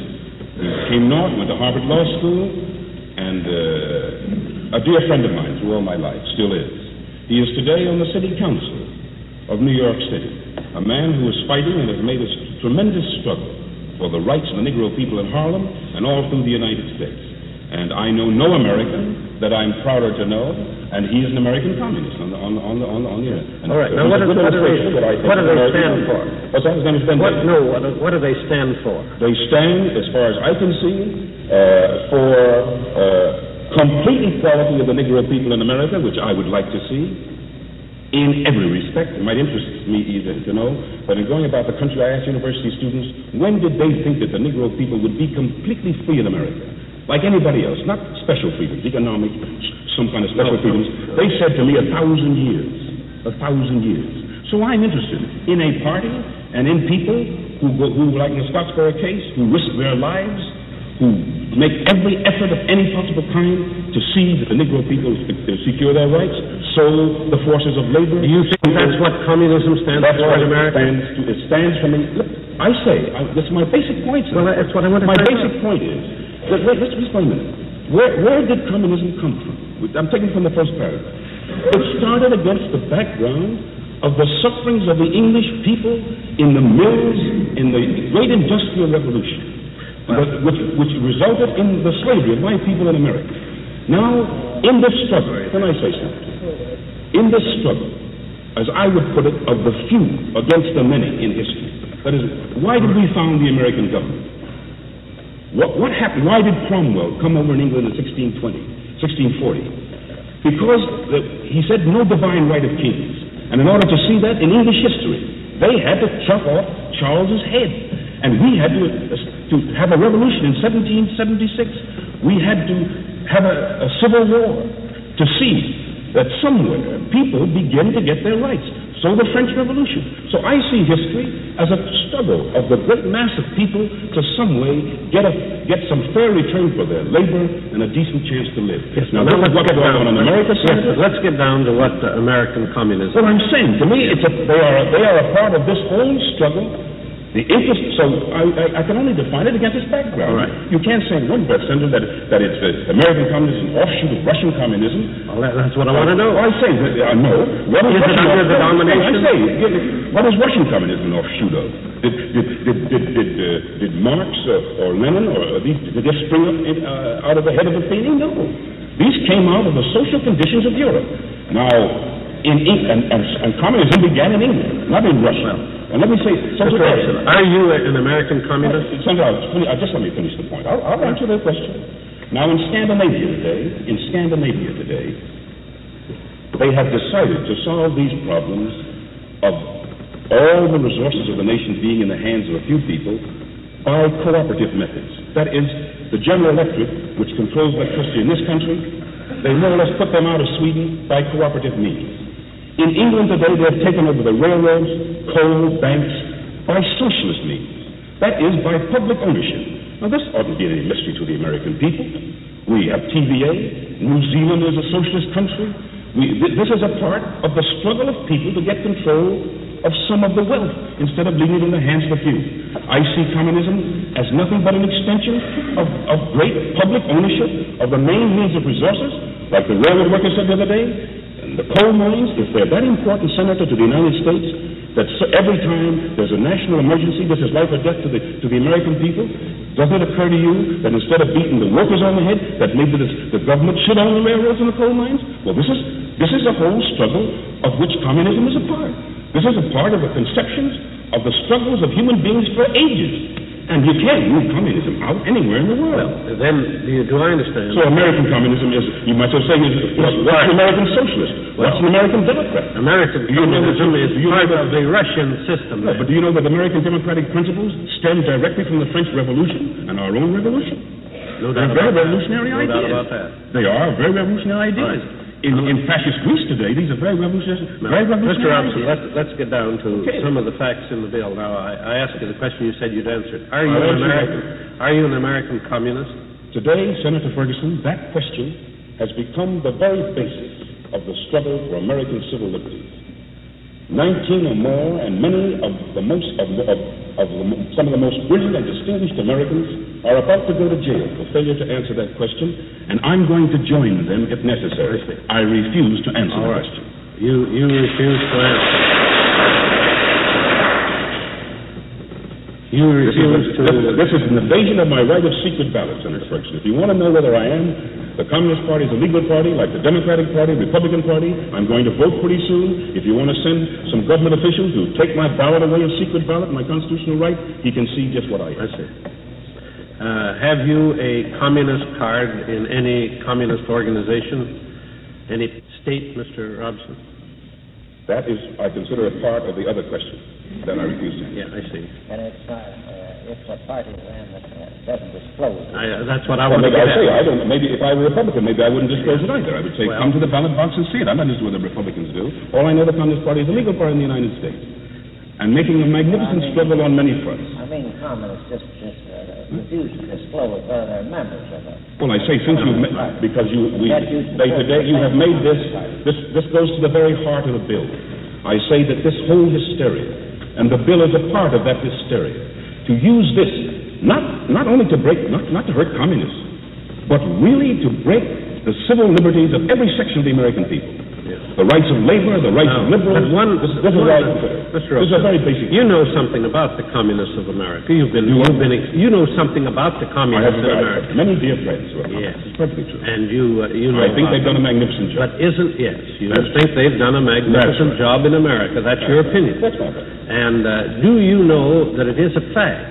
He came north, went to Harvard Law School, and a dear friend of mine through all my life, still is. He is today on the city council of New York City, a man who is fighting and has made a tremendous struggle for the rights of the Negro people in Harlem and all through the United States. And I know no American that I'm prouder to know, and he is an American communist on the internet. All right. Now, what do they stand for? What's that? What do they stand for? They stand, as far as I can see, for complete equality of the Negro people in America, which I would like to see. In every respect, it might interest me either to know, but in going about the country, I asked university students, when did they think that the Negro people would be completely free in America? Like anybody else, not special freedoms, economic, some kind of special freedoms. They said to me 1,000 years. 1,000 years. So I'm interested in a party and in people who like in the Scottsboro case, who risk their lives, who make every effort of any possible kind to see that the Negro people secure their rights, so the forces of labor. Do you think that's what communism stands for in America? It stands for me. Look, I say, this is my basic point. Well, that's what I want to My basic point is, let's just wait a minute. Where did communism come from? I'm taking from the first paragraph. It started against the background of the sufferings of the English people in the mills in the great industrial revolution, which resulted in the slavery of my people in America. Now, in this struggle, can I say something? In this struggle, as I would put it, of the few against the many in history, that is, why did we found the American government? What happened? Why did Cromwell come over in England in 1640? Because he said no divine right of kings. And in order to see that in English history, they had to chop off Charles's head. And we had to have a revolution in 1776. We had to have a civil war to see that somewhere people begin to get their rights. So the French Revolution. So I see history as a struggle of the great mass of people to some way get some fair return for their labor and a decent chance to live. Yes, now let's get down in America. Yes, let's get down to what American communism. What I'm saying, to me, they are a part of this whole struggle. The interest, so I can only define it against its background. Right. You can't say in one breath, Senator, that it's American communism, offshoot of Russian communism. Well, that's what I want to know. I say, no. What is it under the domination? I say, what is Russian communism an offshoot of? Did Marx or Lenin or did they spring up out of the head of a painting? No. These came out of the social conditions of Europe. Now, and communism began in England, not in Russia. And let me say, are you an American communist? Senator, just let me finish the point. I'll answer that question. Now, in Scandinavia today, they have decided to solve these problems of all the resources of the nation being in the hands of a few people by cooperative methods. That is, the General Electric, which controls electricity in this country, they more or less put them out of Sweden by cooperative means. In England today, they have taken over the railroads, coal, banks, by socialist means. That is, by public ownership. Now, this oughtn't be any mystery to the American people. We have TVA. New Zealand is a socialist country. This is a part of the struggle of people to get control of some of the wealth instead of leaving it in the hands of the few. I see communism as nothing but an extension of great public ownership of the main means of resources, like the railroad workers said the other day. The coal mines, if they're that important, Senator, to the United States, that every time there's a national emergency, this is life or death to the American people, doesn't it occur to you that instead of beating the workers on the head, that maybe the government should own the railroads and the coal mines? Well, this is a whole struggle of which communism is a part. This is a part of the conceptions of the struggles of human beings for ages. And you can't move communism out anywhere in the world. Well, then, do I understand? So American communism is, you might as well say, what's an American socialist? What's an American Democrat? American communism is part of the Russian system. No, but do you know that American democratic principles stem directly from the French Revolution and our own revolution? No doubt They're very revolutionary ideas. No doubt about that. They are very revolutionary ideas. Right. In fascist Greece today, these are very revolutionary. Mr. Robeson, let's get down to some of the facts in the bill. Now, I asked you the question, you said you'd answer it. Are you an American communist? Today, Senator Ferguson, that question has become the very basis of the struggle for American civil liberties. 19 or more, and many of the most some of the most brilliant and distinguished Americans are about to go to jail for failure to answer that question, and I'm going to join them if necessary. I refuse to answer the question. You refuse to answer. You refuse This is an invasion of my right of secret ballot, Senator Ferguson. If you want to know whether I am the Communist Party is a legal party, like the Democratic Party, Republican Party, I'm going to vote pretty soon. If you want to send some government official to take my ballot away, a secret ballot, my constitutional right, he can see just what I am. I see. Have you a communist card in any communist organization, any state, Mr. Robeson? That is, I consider, a part of the other question. Then I refuse to. Yeah, I see. And it's a party then that doesn't disclose it. That's what I want to get at. Maybe if I were a Republican, maybe I wouldn't disclose it either. I would say, come to the ballot box and see it. I'm not interested in what the Republicans do. All I know, the Communist Party is a legal party in the United States, and making a magnificent struggle on many fronts. I mean, communists just refuse to disclose whether they're members of it. Well, I say since you've because today you have made this goes to the very heart of the bill. I say that this whole hysteria, and the bill is a part of that hysteria, to use this not only to break, not to hurt communists, but really to break the civil liberties of every section of the American people. Yes. The rights of labor, the rights of liberals. This is a very basic. You know something about the communists of America. You know something about the communists of America. Many dear friends who are yes. It's perfectly true. And you know. I think they've done a magnificent job. But you think they've done a magnificent job in America. That's your opinion. That's my opinion. And do you know that it is a fact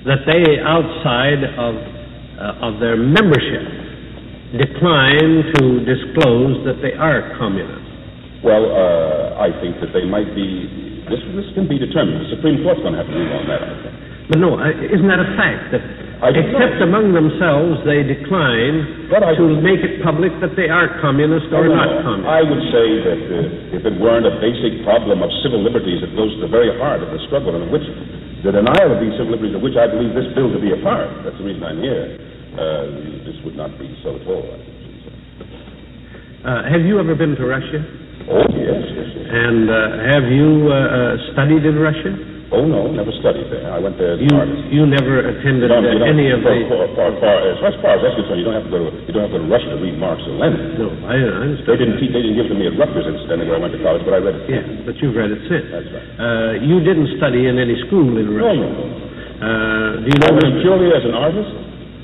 that they, outside of their membership, decline to disclose that they are communists? Well, I think that they might be. This can be determined. The Supreme Court's going to have to rule on that, I think. But no, isn't that a fact that, except among themselves, they decline to make it public that they are communist or not communist? I would say that if it weren't a basic problem of civil liberties that goes to the very heart of the struggle, and of which the denial of these civil liberties, of which I believe this bill to be a part, that's the reason I'm here. This would not be so at all. Have you ever been to Russia? Oh, yes. And have you studied in Russia? Oh, no, never studied there. I went there as an artist. You never attended any of the... As far as that's concerned, you don't have to go to Russia to read Marx or Lenin. No, I understand. They didn't give it to me at Rutgers incidentally where I went to college, but I read it. Yeah, but you've read it since. That's right. You didn't study in any school in Russia? No. Do you know... I was purely as an artist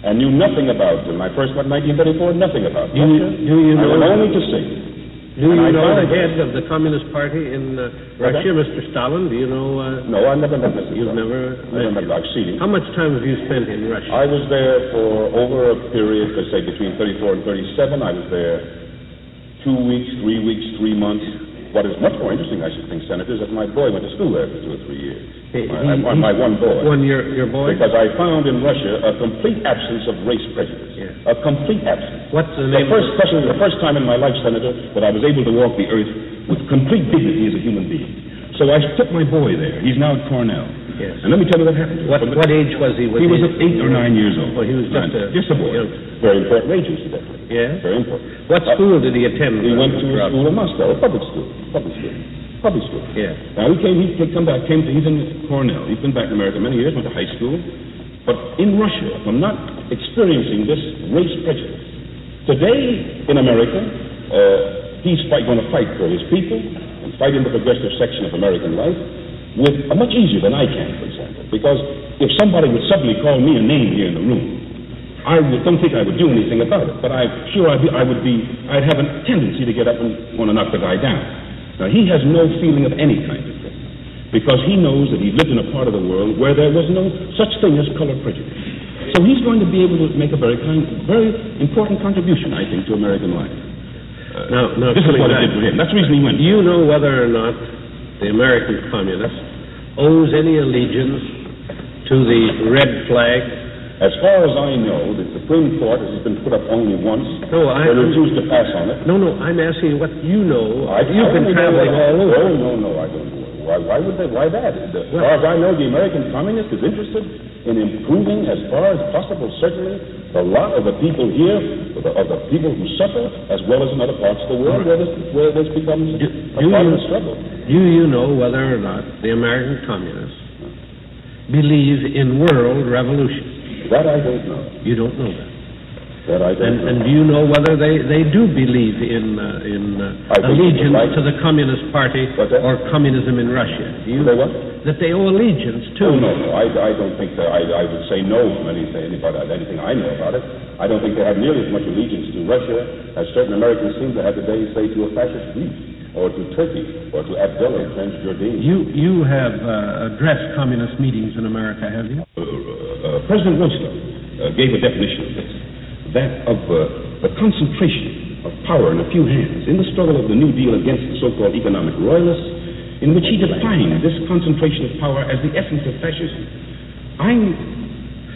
and knew nothing about them. I first went in 1934, nothing about Russia. I went only to sing. Do you know the head of the Communist Party in Russia, Mr. Stalin? Do you know... No, I've never met Mr. Stalin. You've never met him? I've seen him. How much time have you spent in Russia? I was there for over a period, let's say between 34 and 37. I was there 2 weeks, 3 weeks, 3 months. What is much more interesting, I should think, Senator, is that my boy went to school there for 2 or 3 years. My one boy. Your boy? Because I found in Russia a complete absence of race prejudice. Yes. A complete absence. What's the name? The first time in my life, Senator, that I was able to walk the earth with complete dignity as a human being. So I took my boy there. He's now at Cornell. Yes. And let me tell you what happened to him. What age was he? He was 8 or 9 years old. Well, he was just a boy. Very important age, incidentally. Yeah? Very important. What school did he attend? He went to a school in Moscow, a public school. Yeah. Now, he's in Cornell. He's been back in America many years, went to high school. But in Russia, from not experiencing this race prejudice, today in America, he's going to fight for his people and fight in the progressive section of American life with much easier than I can, for example. Because if somebody would suddenly call me a name here in the room, don't think I would do anything about it. But I'm sure I'd have a tendency to get up and want to knock the guy down. Now, he has no feeling of any kind of thing, because he knows that he lived in a part of the world where there was no such thing as color prejudice. So he's going to be able to make a very important contribution, I think, to American life. Now, this is what it did for him. That's the reason he went. Do you know whether or not the American communist owes any allegiance to the red flag? As far as I know, the Supreme Court has been put up only once. No, they refused to pass on it. No, I'm asking you what you know. You've been traveling all over. Oh, no, I don't know. Why would they? Why that? As far as I know, the American communist is interested in improving, as far as possible, certainly, the lot of the people here, of the people who suffer, as well as in other parts of the world where this becomes a part of the struggle. Do you know whether or not the American communists believe in world revolution? That I don't know. You don't know that? That I don't know. And do you know whether they do believe in allegiance to the Communist Party or communism in Russia? Do you they what? That they owe allegiance to? Oh, no. I don't think that. I would say no from anything I know about it. I don't think they have nearly as much allegiance to Russia as certain Americans seem to have today, say, to a fascist Greece, or to Turkey, or to Abdullah in Transjordan. You have addressed communist meetings in America, have you? President Roosevelt gave a definition of this, that of the concentration of power in a few hands in the struggle of the New Deal against the so-called economic royalists, in which he defined this concentration of power as the essence of fascism.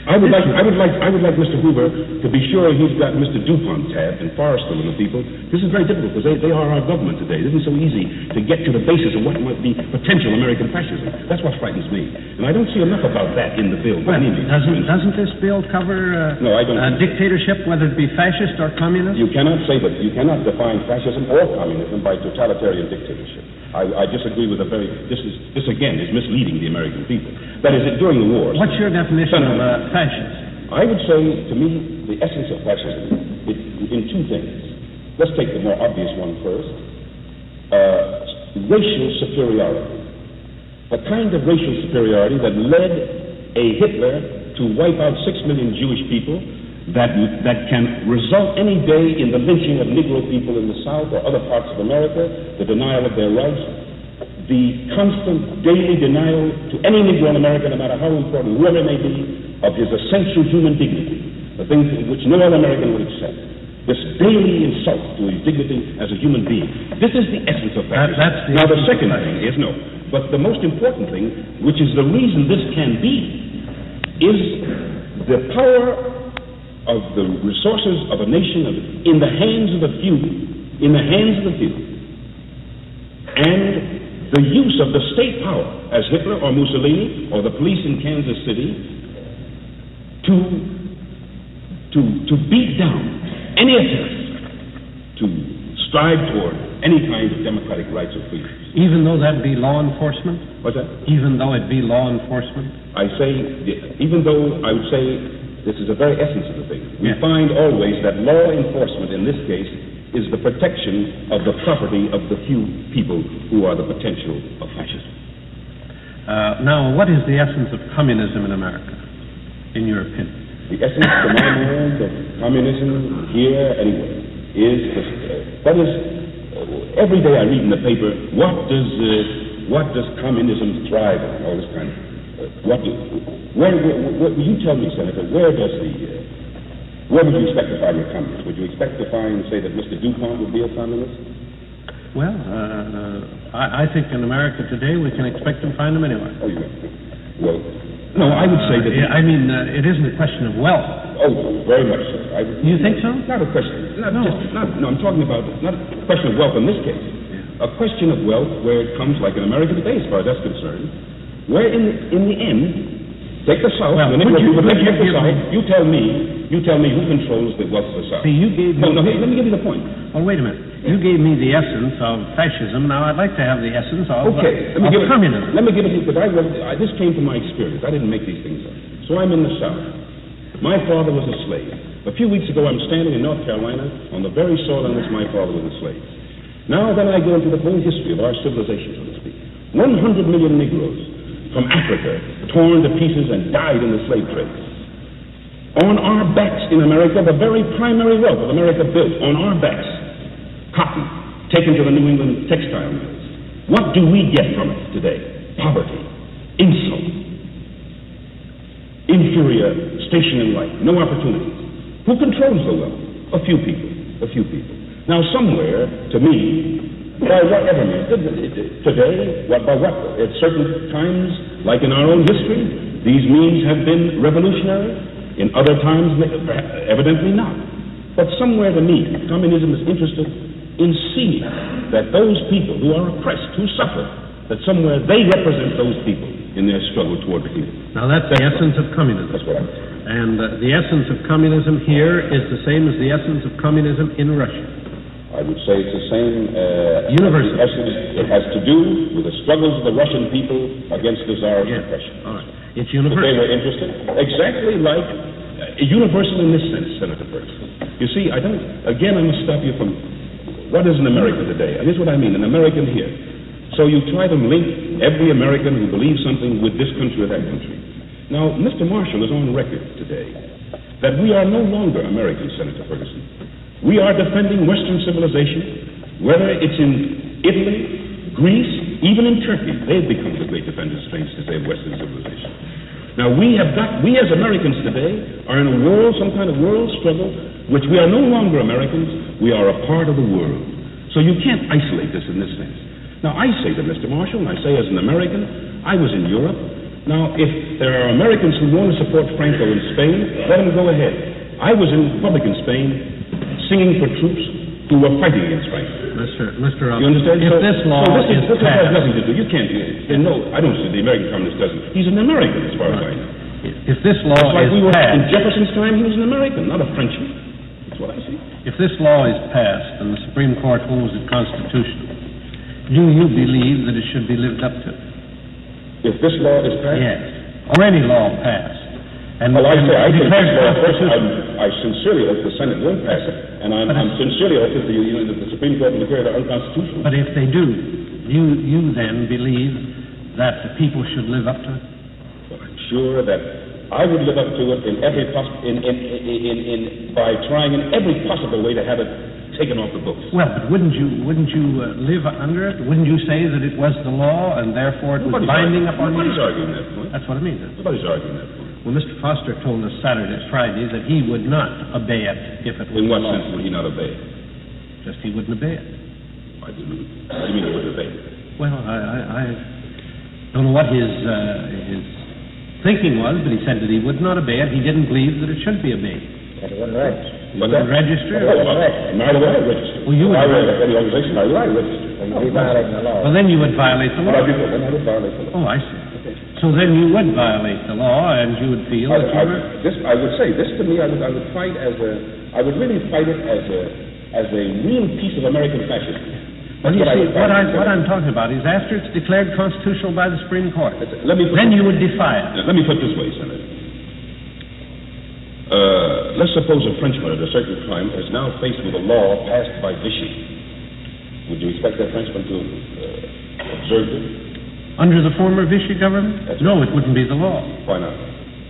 I would like Mr. Hoover to be sure he's got Mr. DuPont tabbed and Forrestal and the people. This is very difficult because they are our government today. It isn't so easy to get to the basis of what might be potential American fascism. That's what frightens me. And I don't see enough about that in the bill. Well, doesn't this bill cover no, I don't dictatorship, whether it be fascist or communist? You cannot say that. You cannot define fascism or communism by totalitarian dictatorship. I disagree with this again is misleading the American people. That is, during the war. What's your definition of fascist? I would say, to me, the essence of fascism in two things. Let's take the more obvious one first. Racial superiority. The kind of racial superiority that led a Hitler to wipe out 6 million Jewish people, that can result any day in the lynching of Negro people in the South or other parts of America, the denial of their rights, the constant daily denial to any Negro in America, no matter how important, whoever it may be, of his essential human dignity, the things which no other American would accept. This daily insult to his dignity as a human being. This is the essence of fascism. Now the second thing is, but the most important thing, which is the reason this can be, is the power of the resources of a nation in the hands of the few, and the use of the state power, as Hitler or Mussolini or the police in Kansas City, to beat down any attempt to strive toward any kind of democratic rights or freedoms. Even though that be law enforcement? What's that? Even though it be law enforcement? I say, even though I would say this is the very essence of the thing. We find always that law enforcement in this case is the protection of the property of the few people who are the potential of fascism. Now, what is the essence of communism in America, in your opinion? The essence, to my mind, of communism here, anyway, is every day I read in the paper, what does communism thrive on? All this kind of. You tell me, Senator, where would you expect to find your communist? Would you expect to find, say, that Mr. DuPont would be a communist? Well, I think in America today we can expect to find them anywhere. Oh, you well, no, I would say that. It isn't a question of wealth. Oh, very much so. You think so? Not a question. I'm talking about not a question of wealth in this case. A question of wealth where it comes like in America today, as far as that's concerned. Where in the end, take the South. Well, you tell me who controls the wealth of the South. See, you gave me. Let me give you the point. Well, wait a minute. You gave me the essence of fascism. Now I'd like to have the essence of communism. Let me give it to you, because this came from my experience. I didn't make these things up. So I'm in the South. My father was a slave. A few weeks ago, I'm standing in North Carolina on the very soil on which my father was a slave. Now then I go into the whole history of our civilization, so to speak. 100 million Negroes from Africa, torn to pieces and died in the slave trade. On our backs in America, the very primary wealth of America built on our backs, cotton, taken to the New England textile mills. What do we get from it today? Poverty, insult, inferior station in life, no opportunities. Who controls the wealth? A few people. Now somewhere, to me, by whatever means, today, at certain times, like in our own history, these means have been revolutionary. In other times, evidently not. But somewhere, to me, communism is interested in seeing that those people who are oppressed, who suffer, that somewhere they represent those people in their struggle toward freedom. Now that's the essence of communism. That's what I'm saying. And the essence of communism here is the same as the essence of communism in Russia. I would say it's the same. Universal. It has to do with the struggles of the Russian people against the Tsar's oppression. All right. It's universal. But they were interested, exactly like universal in this sense, Senator Ferguson. You see, I must stop you from what is an American today. Here's what I mean, an American here. So you try to link every American who believes something with this country or that country. Now, Mr. Marshall is on record today that we are no longer Americans, Senator Ferguson. We are defending Western civilization, whether it's in Italy, Greece, even in Turkey. They've become the great defenders, strange to say, of Western civilization. Now, we as Americans today are in a world, some kind of world struggle, which we are no longer Americans, we are a part of the world. So you can't isolate this in this sense. Now, I say to Mr. Marshall, and I say as an American, I was in Europe. Now, if there are Americans who want to support Franco in Spain, let them go ahead. I was in Republican Spain singing for troops who were fighting against Franco. Mr. You understand? If this law is this passed... has nothing to do. You can't do it. No, I don't see the American communist doesn't. He's an American as far as I know. If this law like is in passed... Jefferson's time, he was an American, not a Frenchman. That's what I see. If this law is passed and the Supreme Court holds it constitutional, do you believe that it should be lived up to? If this law is passed? Yes. Or any law passed. I think this law first, I sincerely hope the Senate won't pass it, and I'm sincerely hope that the Supreme Court will declare it unconstitutional. But if they do, you then believe that the people should live up to it? Well, I'm sure that I would live up to it in every by trying in every possible way to have it taken off the books. Well, but wouldn't you live under it? Wouldn't you say that it was the law and therefore it was binding upon you? Nobody's arguing that point. That's what I mean. Nobody's arguing that point. Well, Mr. Foster told us Friday that he would not obey it if it was in what the law. sense would he not obey it? Just he wouldn't obey it. What do you mean he wouldn't obey it? Well, I don't know what his thinking was, but he said that he would not obey it. He didn't believe that it should be obeyed. That he wouldn't register. He wouldn't register? Neither would I register. Well, you would. I read any organization, neither would I register. He violating the law. Well, then you would violate the law. I would violate the law. Oh, I see. So then you would violate the law, and you would feel that you were... I would say, this to me, I would fight I would really fight it as a real piece of American fascism. Well, you see, what I'm talking about is after it's declared constitutional by the Supreme Court, then you would defy it. Let me put it this way, Senator. Let's suppose a Frenchman at a certain time is now faced with a law passed by Vichy. Would you expect that Frenchman to observe it? Under the former Vichy government? No, it wouldn't be the law. Why not?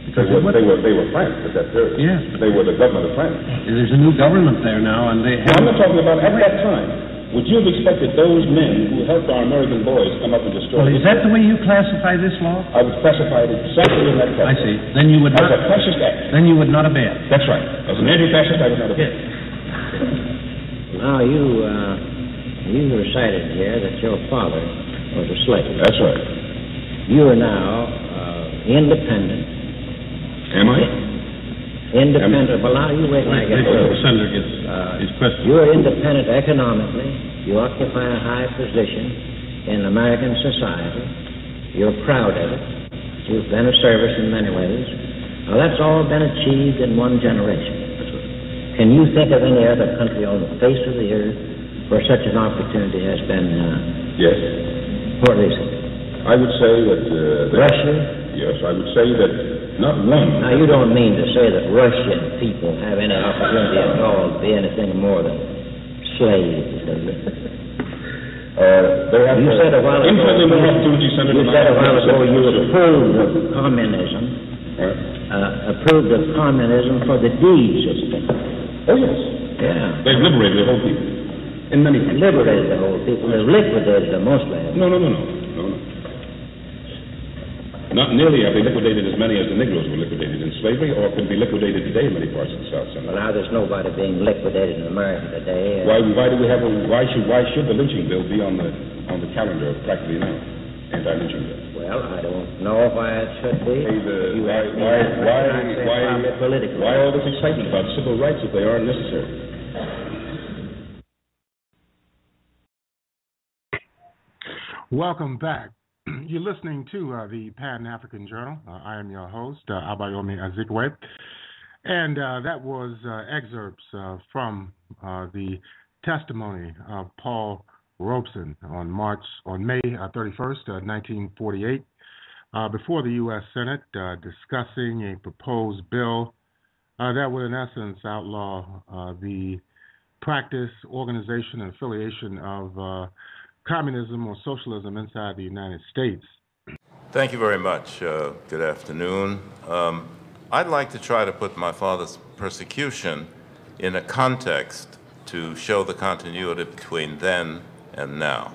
Because they were France at that period. Yes. They were the government of France. There's a new government there now, and they have... I'm not talking about at that time. Would you have expected those men who helped our American boys come up and destroy... Well, is that the way you classify this law? I would classify it exactly in that category. I see. Then you would not... As a fascist act. Then you would not obey it. That's right. As an anti-fascist, I would not obey it. Now, you recited here that your father was a slave. That's right. You are now independent. Am I? Independent. Well, now you wait till I get the senator gets his question. You are independent economically. You occupy a high position in American society. You're proud of it. You've been of service in many ways. Now, that's all been achieved in one generation. That's right. Can you think of any other country on the face of the earth where such an opportunity has been? Yes. What is it? I would say that... Russia? Yes, I would say that not one... Now, you don't mean to say that Russian people have any opportunity at all to be anything more than slaves, do you? They have you said a while ago... Infinitely more opportunity, Senator. You said a while ago you approved of communism. Approved of communism for the deeds it's done. Oh, yes. Yeah. They've liberated the whole people. In many countries. Liberated the whole people. They've liquidated them mostly. No. Not nearly have they liquidated as many as the Negroes were liquidated in slavery, or can be liquidated today in many parts of the South. Well, now there's nobody being liquidated in America today. Why do we have why should the lynching bill be on the calendar practically now? Anti-lynching bill. Well, I don't know why it should be. Why all this excitement about civil rights if they aren't necessary? Welcome back. You're listening to the Pan-African Journal. I am your host, Abayomi Azikwe. And that was excerpts from the testimony of Paul Robeson on May 31st, 1948, before the U.S. Senate, discussing a proposed bill that would, in essence, outlaw the practice, organization, and affiliation of communism or socialism inside the United States. Thank you very much. Good afternoon. I'd like to try to put my father's persecution in a context to show the continuity between then and now.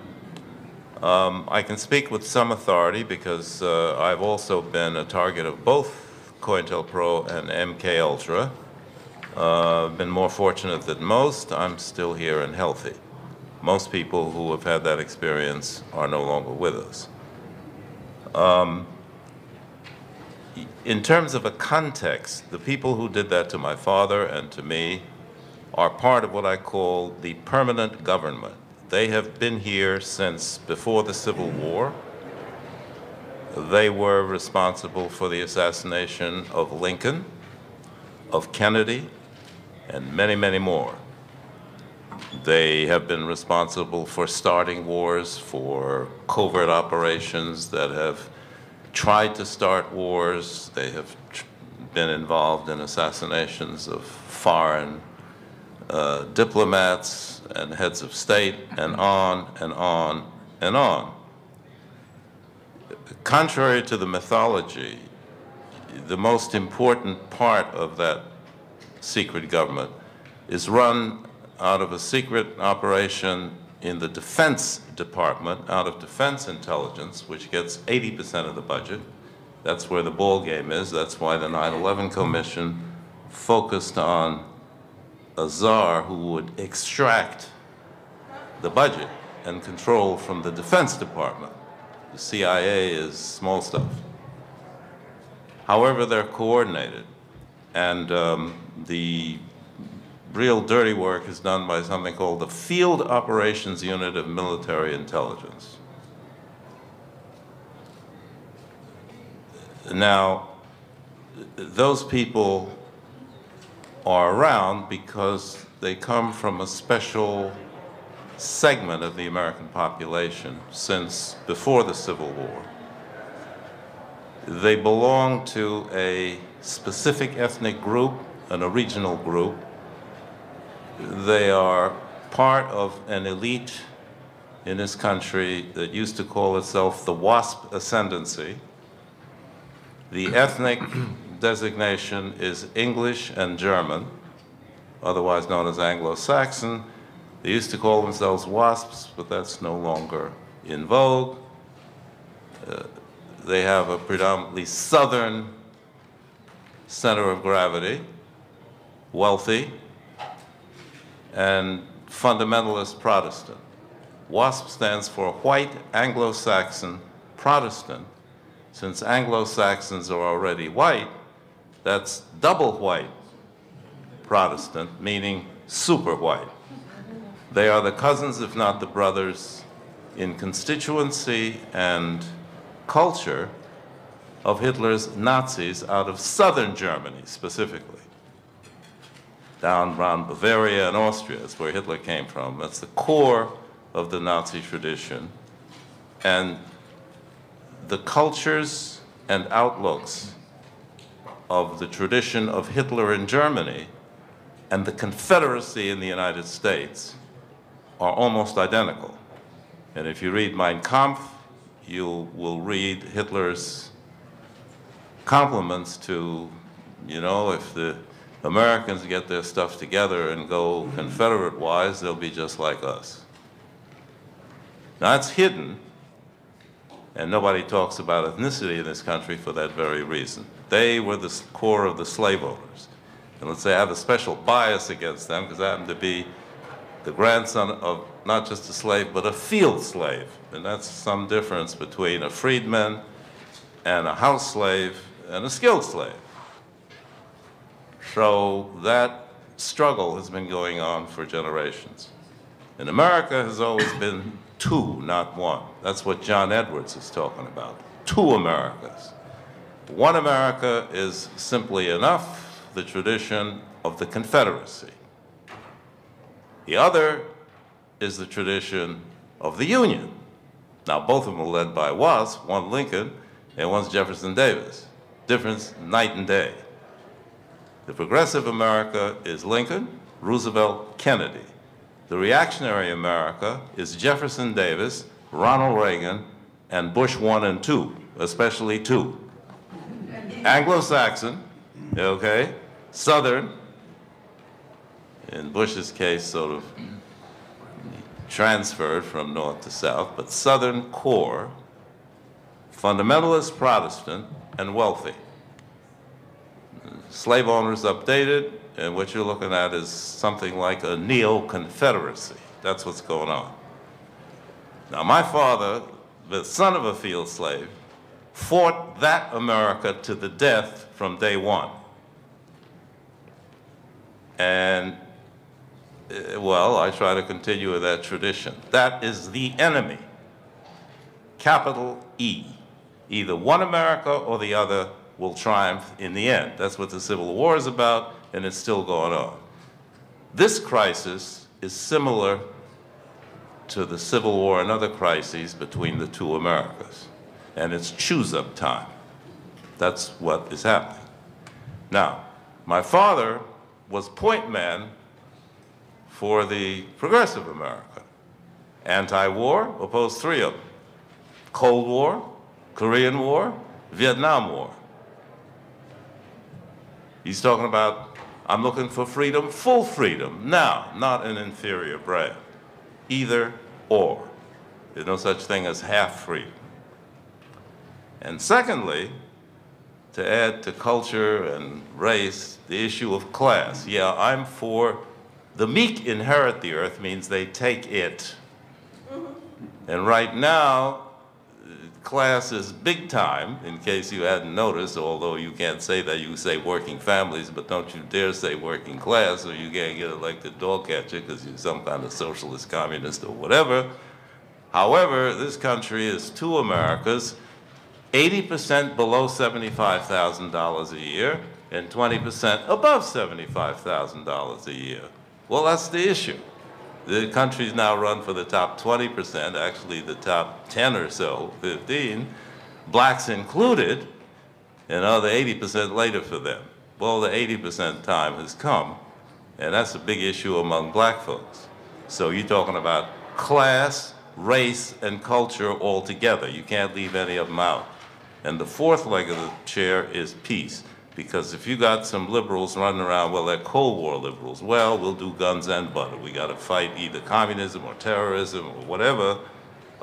I can speak with some authority because I've also been a target of both COINTELPRO and MKUltra. I've been more fortunate than most. I'm still here and healthy. Most people who have had that experience are no longer with us. In terms of a context, the people who did that to my father and to me are part of what I call the permanent government. They have been here since before the Civil War. They were responsible for the assassination of Lincoln, of Kennedy, and many, many more. They have been responsible for starting wars, for covert operations that have tried to start wars. They have been involved in assassinations of foreign diplomats and heads of state, and on and on and on. Contrary to the mythology, the most important part of that secret government is run out of a secret operation in the Defense Department, out of Defense Intelligence, which gets 80% of the budget. That's where the ball game is. That's why the 9/11 Commission focused on a czar who would extract the budget and control from the Defense Department. The CIA is small stuff. However, they're coordinated, and the real dirty work is done by something called the Field Operations Unit of Military Intelligence. Now, those people are around because they come from a special segment of the American population since before the Civil War. They belong to a specific ethnic group and a regional group. They are part of an elite in this country that used to call itself the WASP Ascendancy. The ethnic designation is English and German, otherwise known as Anglo-Saxon. They used to call themselves WASPs, but that's no longer in vogue. They have a predominantly Southern center of gravity, wealthy, and fundamentalist Protestant. WASP stands for White Anglo-Saxon Protestant. Since Anglo-Saxons are already white, that's double white Protestant, meaning super white. They are the cousins, if not the brothers, in constituency and culture of Hitler's Nazis out of southern Germany, specifically. Down around Bavaria and Austria is where Hitler came from. That's the core of the Nazi tradition. And the cultures and outlooks of the tradition of Hitler in Germany and the Confederacy in the United States are almost identical. And if you read Mein Kampf, you will read Hitler's compliments to, you know, if the Americans get their stuff together and go Confederate-wise, they'll be just like us. Now, that's hidden, and nobody talks about ethnicity in this country for that very reason. They were the core of the slave owners. And let's say I have a special bias against them because I happen to be the grandson of not just a slave, but a field slave. And that's some difference between a freedman and a house slave and a skilled slave. So that struggle has been going on for generations. And America has always been two, not one. That's what John Edwards is talking about. Two Americas. One America is simply enough, the tradition of the Confederacy. The other is the tradition of the Union. Now, both of them are led by WASP, one Lincoln and one's Jefferson Davis. Difference night and day. The progressive America is Lincoln, Roosevelt, Kennedy. The reactionary America is Jefferson Davis, Ronald Reagan, and Bush 1 and 2, especially 2. Anglo-Saxon, okay, Southern, in Bush's case sort of transferred from north to south, but Southern core, fundamentalist Protestant, and wealthy. Slave owners updated, and what you're looking at is something like a neo-confederacy. That's what's going on. Now, my father, the son of a field slave, fought that America to the death from day one. And, well, I try to continue with that tradition. That is the enemy, capital E. Either one America or the other will triumph in the end. That's what the Civil War is about, and it's still going on. This crisis is similar to the Civil War and other crises between the two Americas. And it's choose-up time. That's what is happening. Now, my father was point man for the progressive America. Anti-war, opposed 3 of them. Cold War, Korean War, Vietnam War. He's talking about, I'm looking for freedom, full freedom, now, not an inferior brand. Either or. There's no such thing as half freedom. And secondly, to add to culture and race, the issue of class. Yeah, I'm for the meek inherit the earth means they take it. And right now, class is big time, in case you hadn't noticed, although you can't say that, you say working families, but don't you dare say working class or you can't get elected dog catcher because you're some kind of socialist, communist, or whatever. However, this country is 2 Americas, 80% below $75,000 a year and 20% above $75,000 a year. Well, that's the issue. The country's now run for the top 20%, actually the top 10 or so, 15, blacks included, and the 80% later for them. Well, the 80% time has come, and that's a big issue among black folks. So you're talking about class, race, and culture all together. You can't leave any of them out. And the 4th leg of the chair is peace. Because if you got some liberals running around, well, they're Cold War liberals. Well, we'll do guns and butter. We got to fight either communism or terrorism or whatever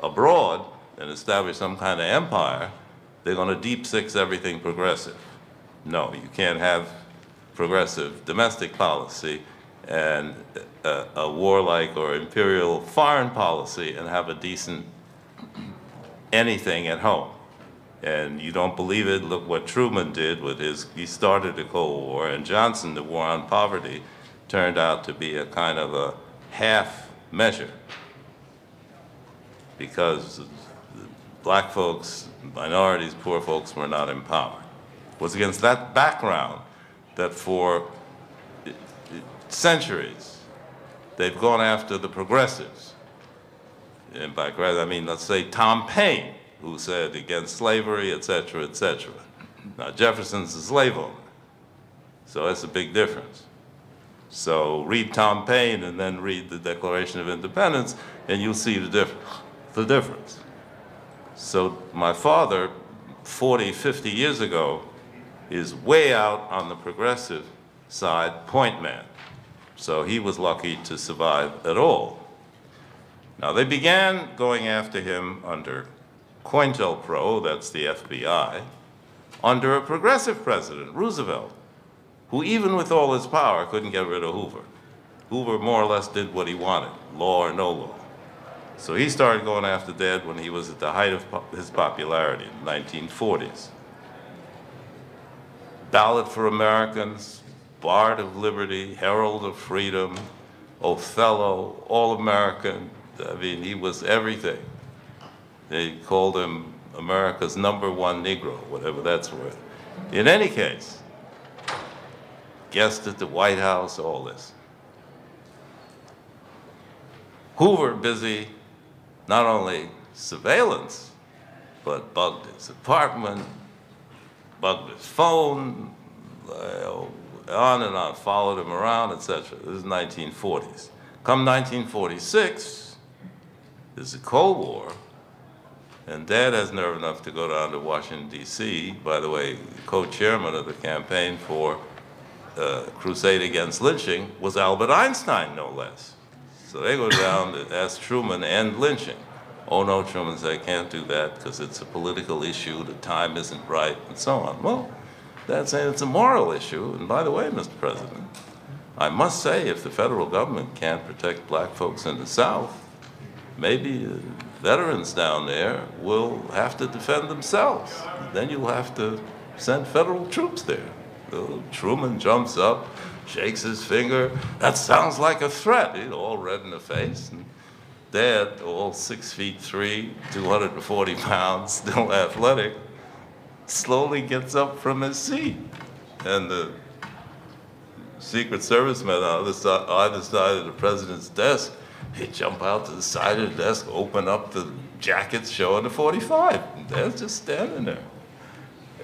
abroad and establish some kind of empire. They're going to deep six everything progressive. No, you can't have progressive domestic policy and a warlike or imperial foreign policy and have a decent anything at home. And you don't believe it, look what Truman did with he started the Cold War, and Johnson, the war on poverty, turned out to be a kind of a half measure because black folks, minorities, poor folks were not empowered. It was against that background that for centuries they've gone after the progressives. And by progressive, I mean, let's say Tom Paine, who said against slavery, et cetera, et cetera. Now, Jefferson's a slave owner, so that's a big difference. So read Tom Paine and then read the Declaration of Independence, and you'll see the difference. So my father, 40, 50 years ago, is way out on the progressive side, point man. So he was lucky to survive at all. Now, they began going after him under COINTELPRO, that's the FBI, under a progressive president, Roosevelt, who even with all his power couldn't get rid of Hoover. Hoover more or less did what he wanted, law or no law. So he started going after Dad when he was at the height of his popularity in the 1940s. Ballot for Americans, Bard of Liberty, Herald of Freedom, Othello, All-American. I mean, he was everything. They called him America's #1 Negro, whatever that's worth. In any case, guest at the White House, all this. Hoover busy, not only surveillance, but bugged his apartment, bugged his phone, on and on, followed him around, etc. This is 1940s. Come 1946, there's the Cold War, and Dad has nerve enough to go down to Washington, D.C., by the way, co-chairman of the campaign for Crusade Against Lynching was Albert Einstein, no less. So they go down to ask Truman to end lynching. Oh no, Truman said, I can't do that because it's a political issue, the time isn't right, and so on. Well, Dad's saying it's a moral issue, and by the way, Mr. President, I must say if the federal government can't protect black folks in the South, maybe veterans down there will have to defend themselves. Then you'll have to send federal troops there. Truman jumps up, shakes his finger. That sounds like a threat. He's all red in the face. And Dad, all 6'3", 240 pounds, still athletic, slowly gets up from his seat. And the Secret Service men on either side of the president's desk, he'd jump out to the side of the desk, open up the jackets showing the 45. And Dad's just standing there.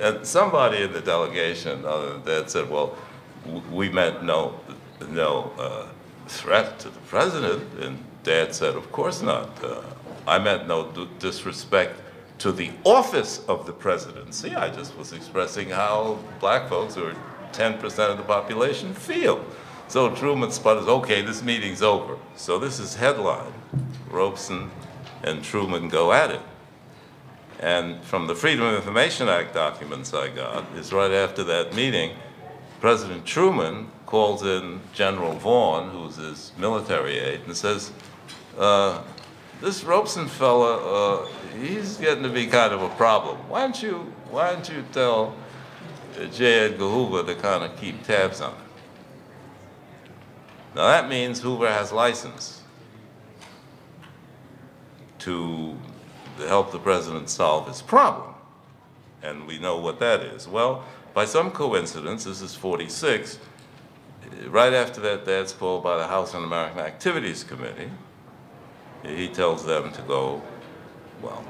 And somebody in the delegation, other than Dad, said, well, we meant no threat to the president. And Dad said, of course not. I meant no disrespect to the office of the presidency. I just was expressing how black folks, who are 10% of the population, feel. So Truman sputters, okay, this meeting's over. So this is headline. Robeson and Truman go at it. And from the Freedom of Information Act documents I got, is right after that meeting, President Truman calls in General Vaughn, who's his military aide, and says, this Robeson fella, he's getting to be kind of a problem. Why don't you tell J. Edgar Hoover to kind of keep tabs on him? Now that means Hoover has license to help the president solve his problem. And we know what that is. Well, by some coincidence, this is 46, right after that, Dad's called by the House Un-American Activities Committee. He tells them to go, well,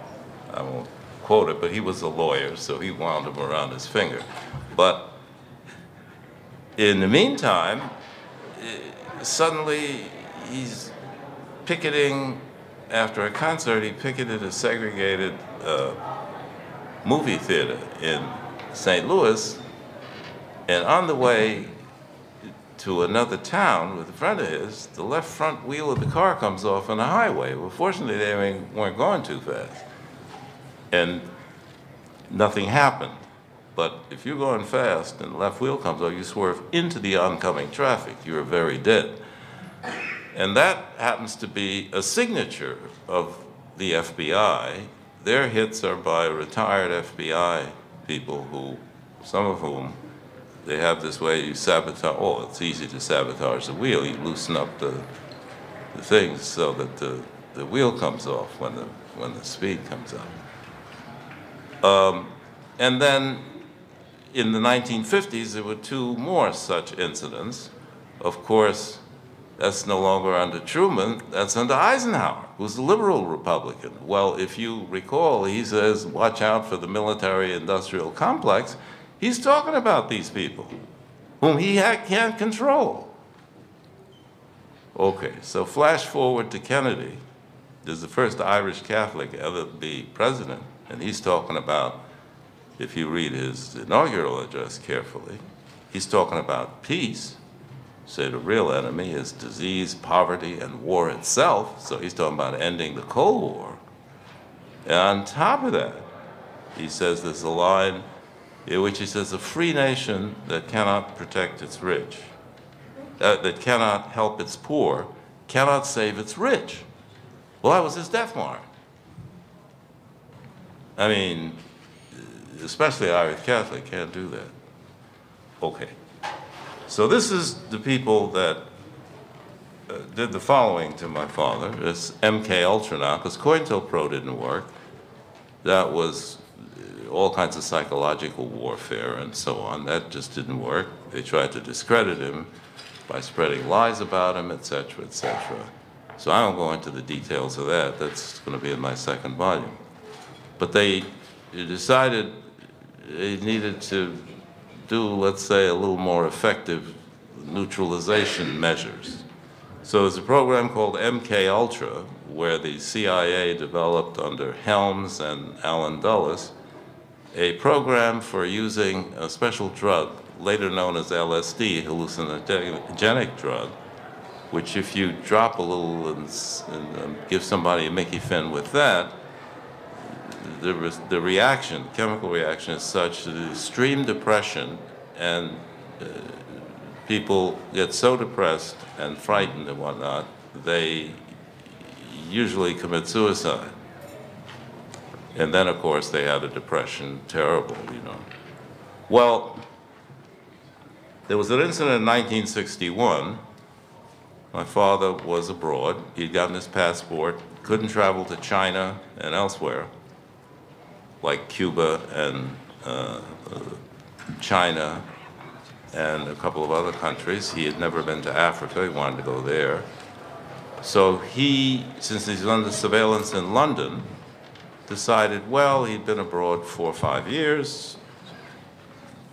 I won't quote it, but he was a lawyer, so he wound him around his finger. But in the meantime, suddenly he's picketing. After a concert, he picketed a segregated movie theater in St. Louis, and on the way to another town with a friend of his, the left front wheel of the car comes off on the highway. Well, fortunately, they weren't going too fast, and nothing happened. But if you're going fast and the left wheel comes off, you swerve into the oncoming traffic, you're very dead. And that happens to be a signature of the FBI. Their hits are by retired FBI people who, some of whom, they have this way you sabotage, oh, it's easy to sabotage the wheel. You loosen up the things so that the wheel comes off when the speed comes up. And then in the 1950s, there were two more such incidents. Of course, that's no longer under Truman, that's under Eisenhower, who's a liberal Republican. Well, if you recall, he says, watch out for the military-industrial complex. He's talking about these people, whom he can't control. Okay, so flash forward to Kennedy. There's the first Irish Catholic ever be president, and he's talking about, if you read his inaugural address carefully, he's talking about peace. Say the real enemy is disease, poverty, and war itself. So he's talking about ending the Cold War. And on top of that, he says there's a line in which he says a free nation that cannot protect its rich, that cannot help its poor, cannot save its rich. Well, that was his death warrant. I mean, especially Irish Catholic can't do that. Okay. So this is the people that did the following to my father. It's MK Ultra now, because COINTELPRO didn't work. That was all kinds of psychological warfare and so on. That just didn't work. They tried to discredit him by spreading lies about him, et cetera, et cetera. So I don't go into the details of that. That's going to be in my second volume. But they decided they needed to do, let's say, a little more effective neutralization measures. So there's a program called MK Ultra, where the CIA developed under Helms and Allen Dulles a program for using a special drug, later known as LSD, hallucinogenic drug, which if you drop a little and give somebody a Mickey Finn with that, the reaction, chemical reaction is such that extreme depression, and people get so depressed and frightened and whatnot, they usually commit suicide. And then, of course, they had a depression, terrible, you know. Well, there was an incident in 1961. My father was abroad. He'd gotten his passport, couldn't travel to China and elsewhere, like Cuba and China and a couple of other countries. He had never been to Africa. He wanted to go there. So he, since he's under surveillance in London, decided, well, he'd been abroad 4 or 5 years,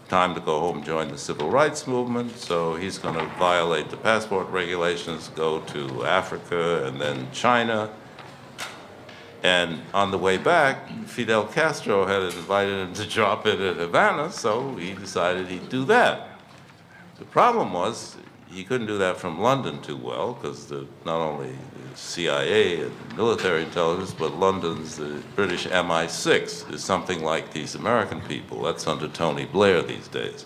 time to go home, join the civil rights movement, so he's going to violate the passport regulations, go to Africa and then China. And on the way back, Fidel Castro had invited him to drop in at Havana, so he decided he'd do that. The problem was he couldn't do that from London too well, because not only the CIA and military intelligence, but London's the British MI6 is something like these American people. That's under Tony Blair these days.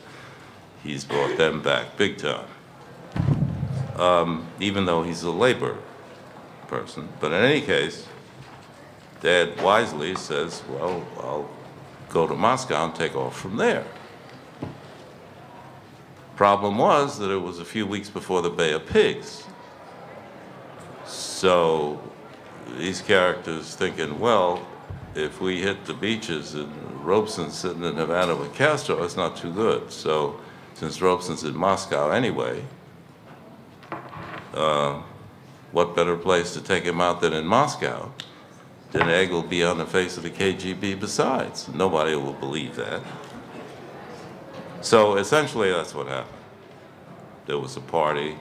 He's brought them back big time, even though he's a labor person. But in any case, Dad wisely says, well, I'll go to Moscow and take off from there. Problem was that it was a few weeks before the Bay of Pigs. So these characters thinking, well, if we hit the beaches and Robeson's sitting in Havana with Castro, it's not too good. So since Robeson's in Moscow anyway, what better place to take him out than in Moscow? Then egg will be on the face of the KGB besides. Nobody will believe that. So essentially, that's what happened. There was a party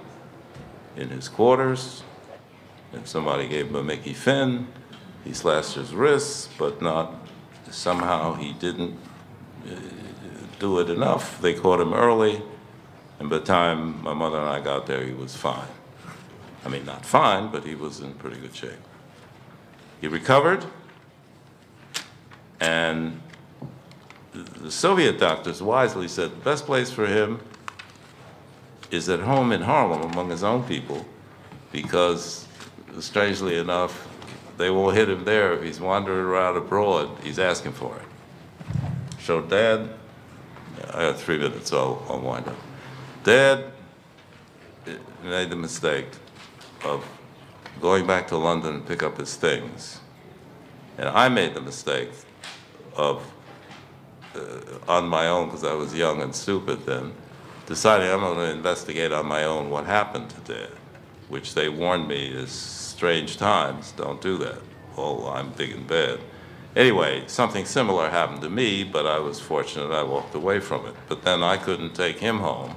in his quarters, and somebody gave him a Mickey Finn. He slashed his wrists, but somehow he didn't do it enough. They caught him early, and by the time my mother and I got there, he was fine. I mean, not fine, but he was in pretty good shape. He recovered, and the Soviet doctors wisely said the best place for him is at home in Harlem among his own people, because strangely enough, they won't hit him there if he's wandering around abroad. He's asking for it. So Dad, I got 3 minutes, so I'll wind up. Dad made the mistake of going back to London and pick up his things. And I made the mistake of, on my own, because I was young and stupid then, deciding I'm going to investigate on my own what happened to Dad, which they warned me is strange times, don't do that. Oh, I'm big and bad. Anyway, something similar happened to me, but I was fortunate I walked away from it. But then I couldn't take him home,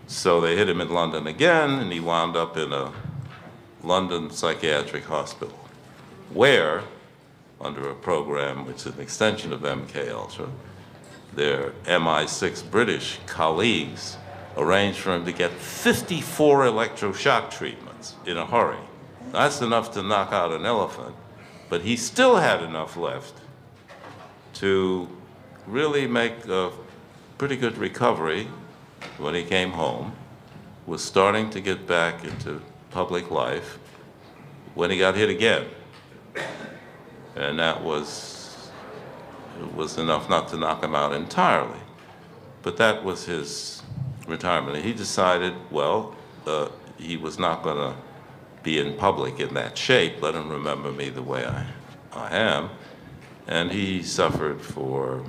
so they hit him in London again, and he wound up in a London psychiatric hospital, where, under a program which is an extension of MK Ultra, their MI6 British colleagues arranged for him to get 54 electroshock treatments in a hurry. That's enough to knock out an elephant, but he still had enough left to really make a pretty good recovery when he came home, was starting to get back into public life when he got hit again. And that was enough not to knock him out entirely. But that was his retirement. And he decided, well, he was not going to be in public in that shape. Let him remember me the way I am. And he suffered for,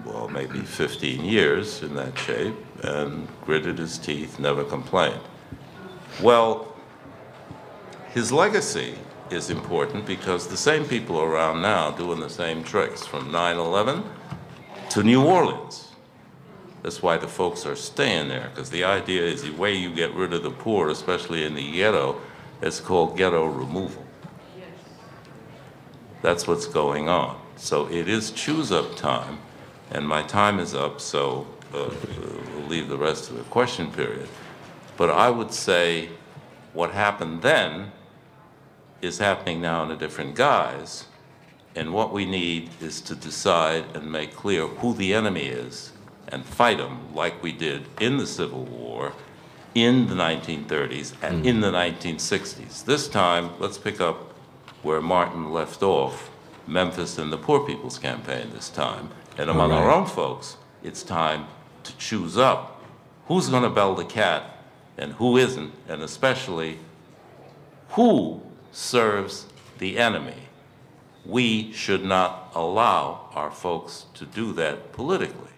well, maybe 15 years in that shape and gritted his teeth, never complained. Well, his legacy is important because the same people are around now doing the same tricks, from 9/11 to New Orleans. That's why the folks are staying there, because the idea is the way you get rid of the poor, especially in the ghetto, is called ghetto removal. That's what's going on. So it is choose-up time, and my time is up, so we'll leave the rest of the question period. But I would say what happened then is happening now in a different guise, and what we need is to decide and make clear who the enemy is and fight them like we did in the Civil War, in the 1930s, and in the 1960s. This time, let's pick up where Martin left off, Memphis and the Poor People's Campaign this time. And among our own folks, it's time to choose up who's going to bell the cat and who isn't, and especially who serves the enemy. We should not allow our folks to do that politically.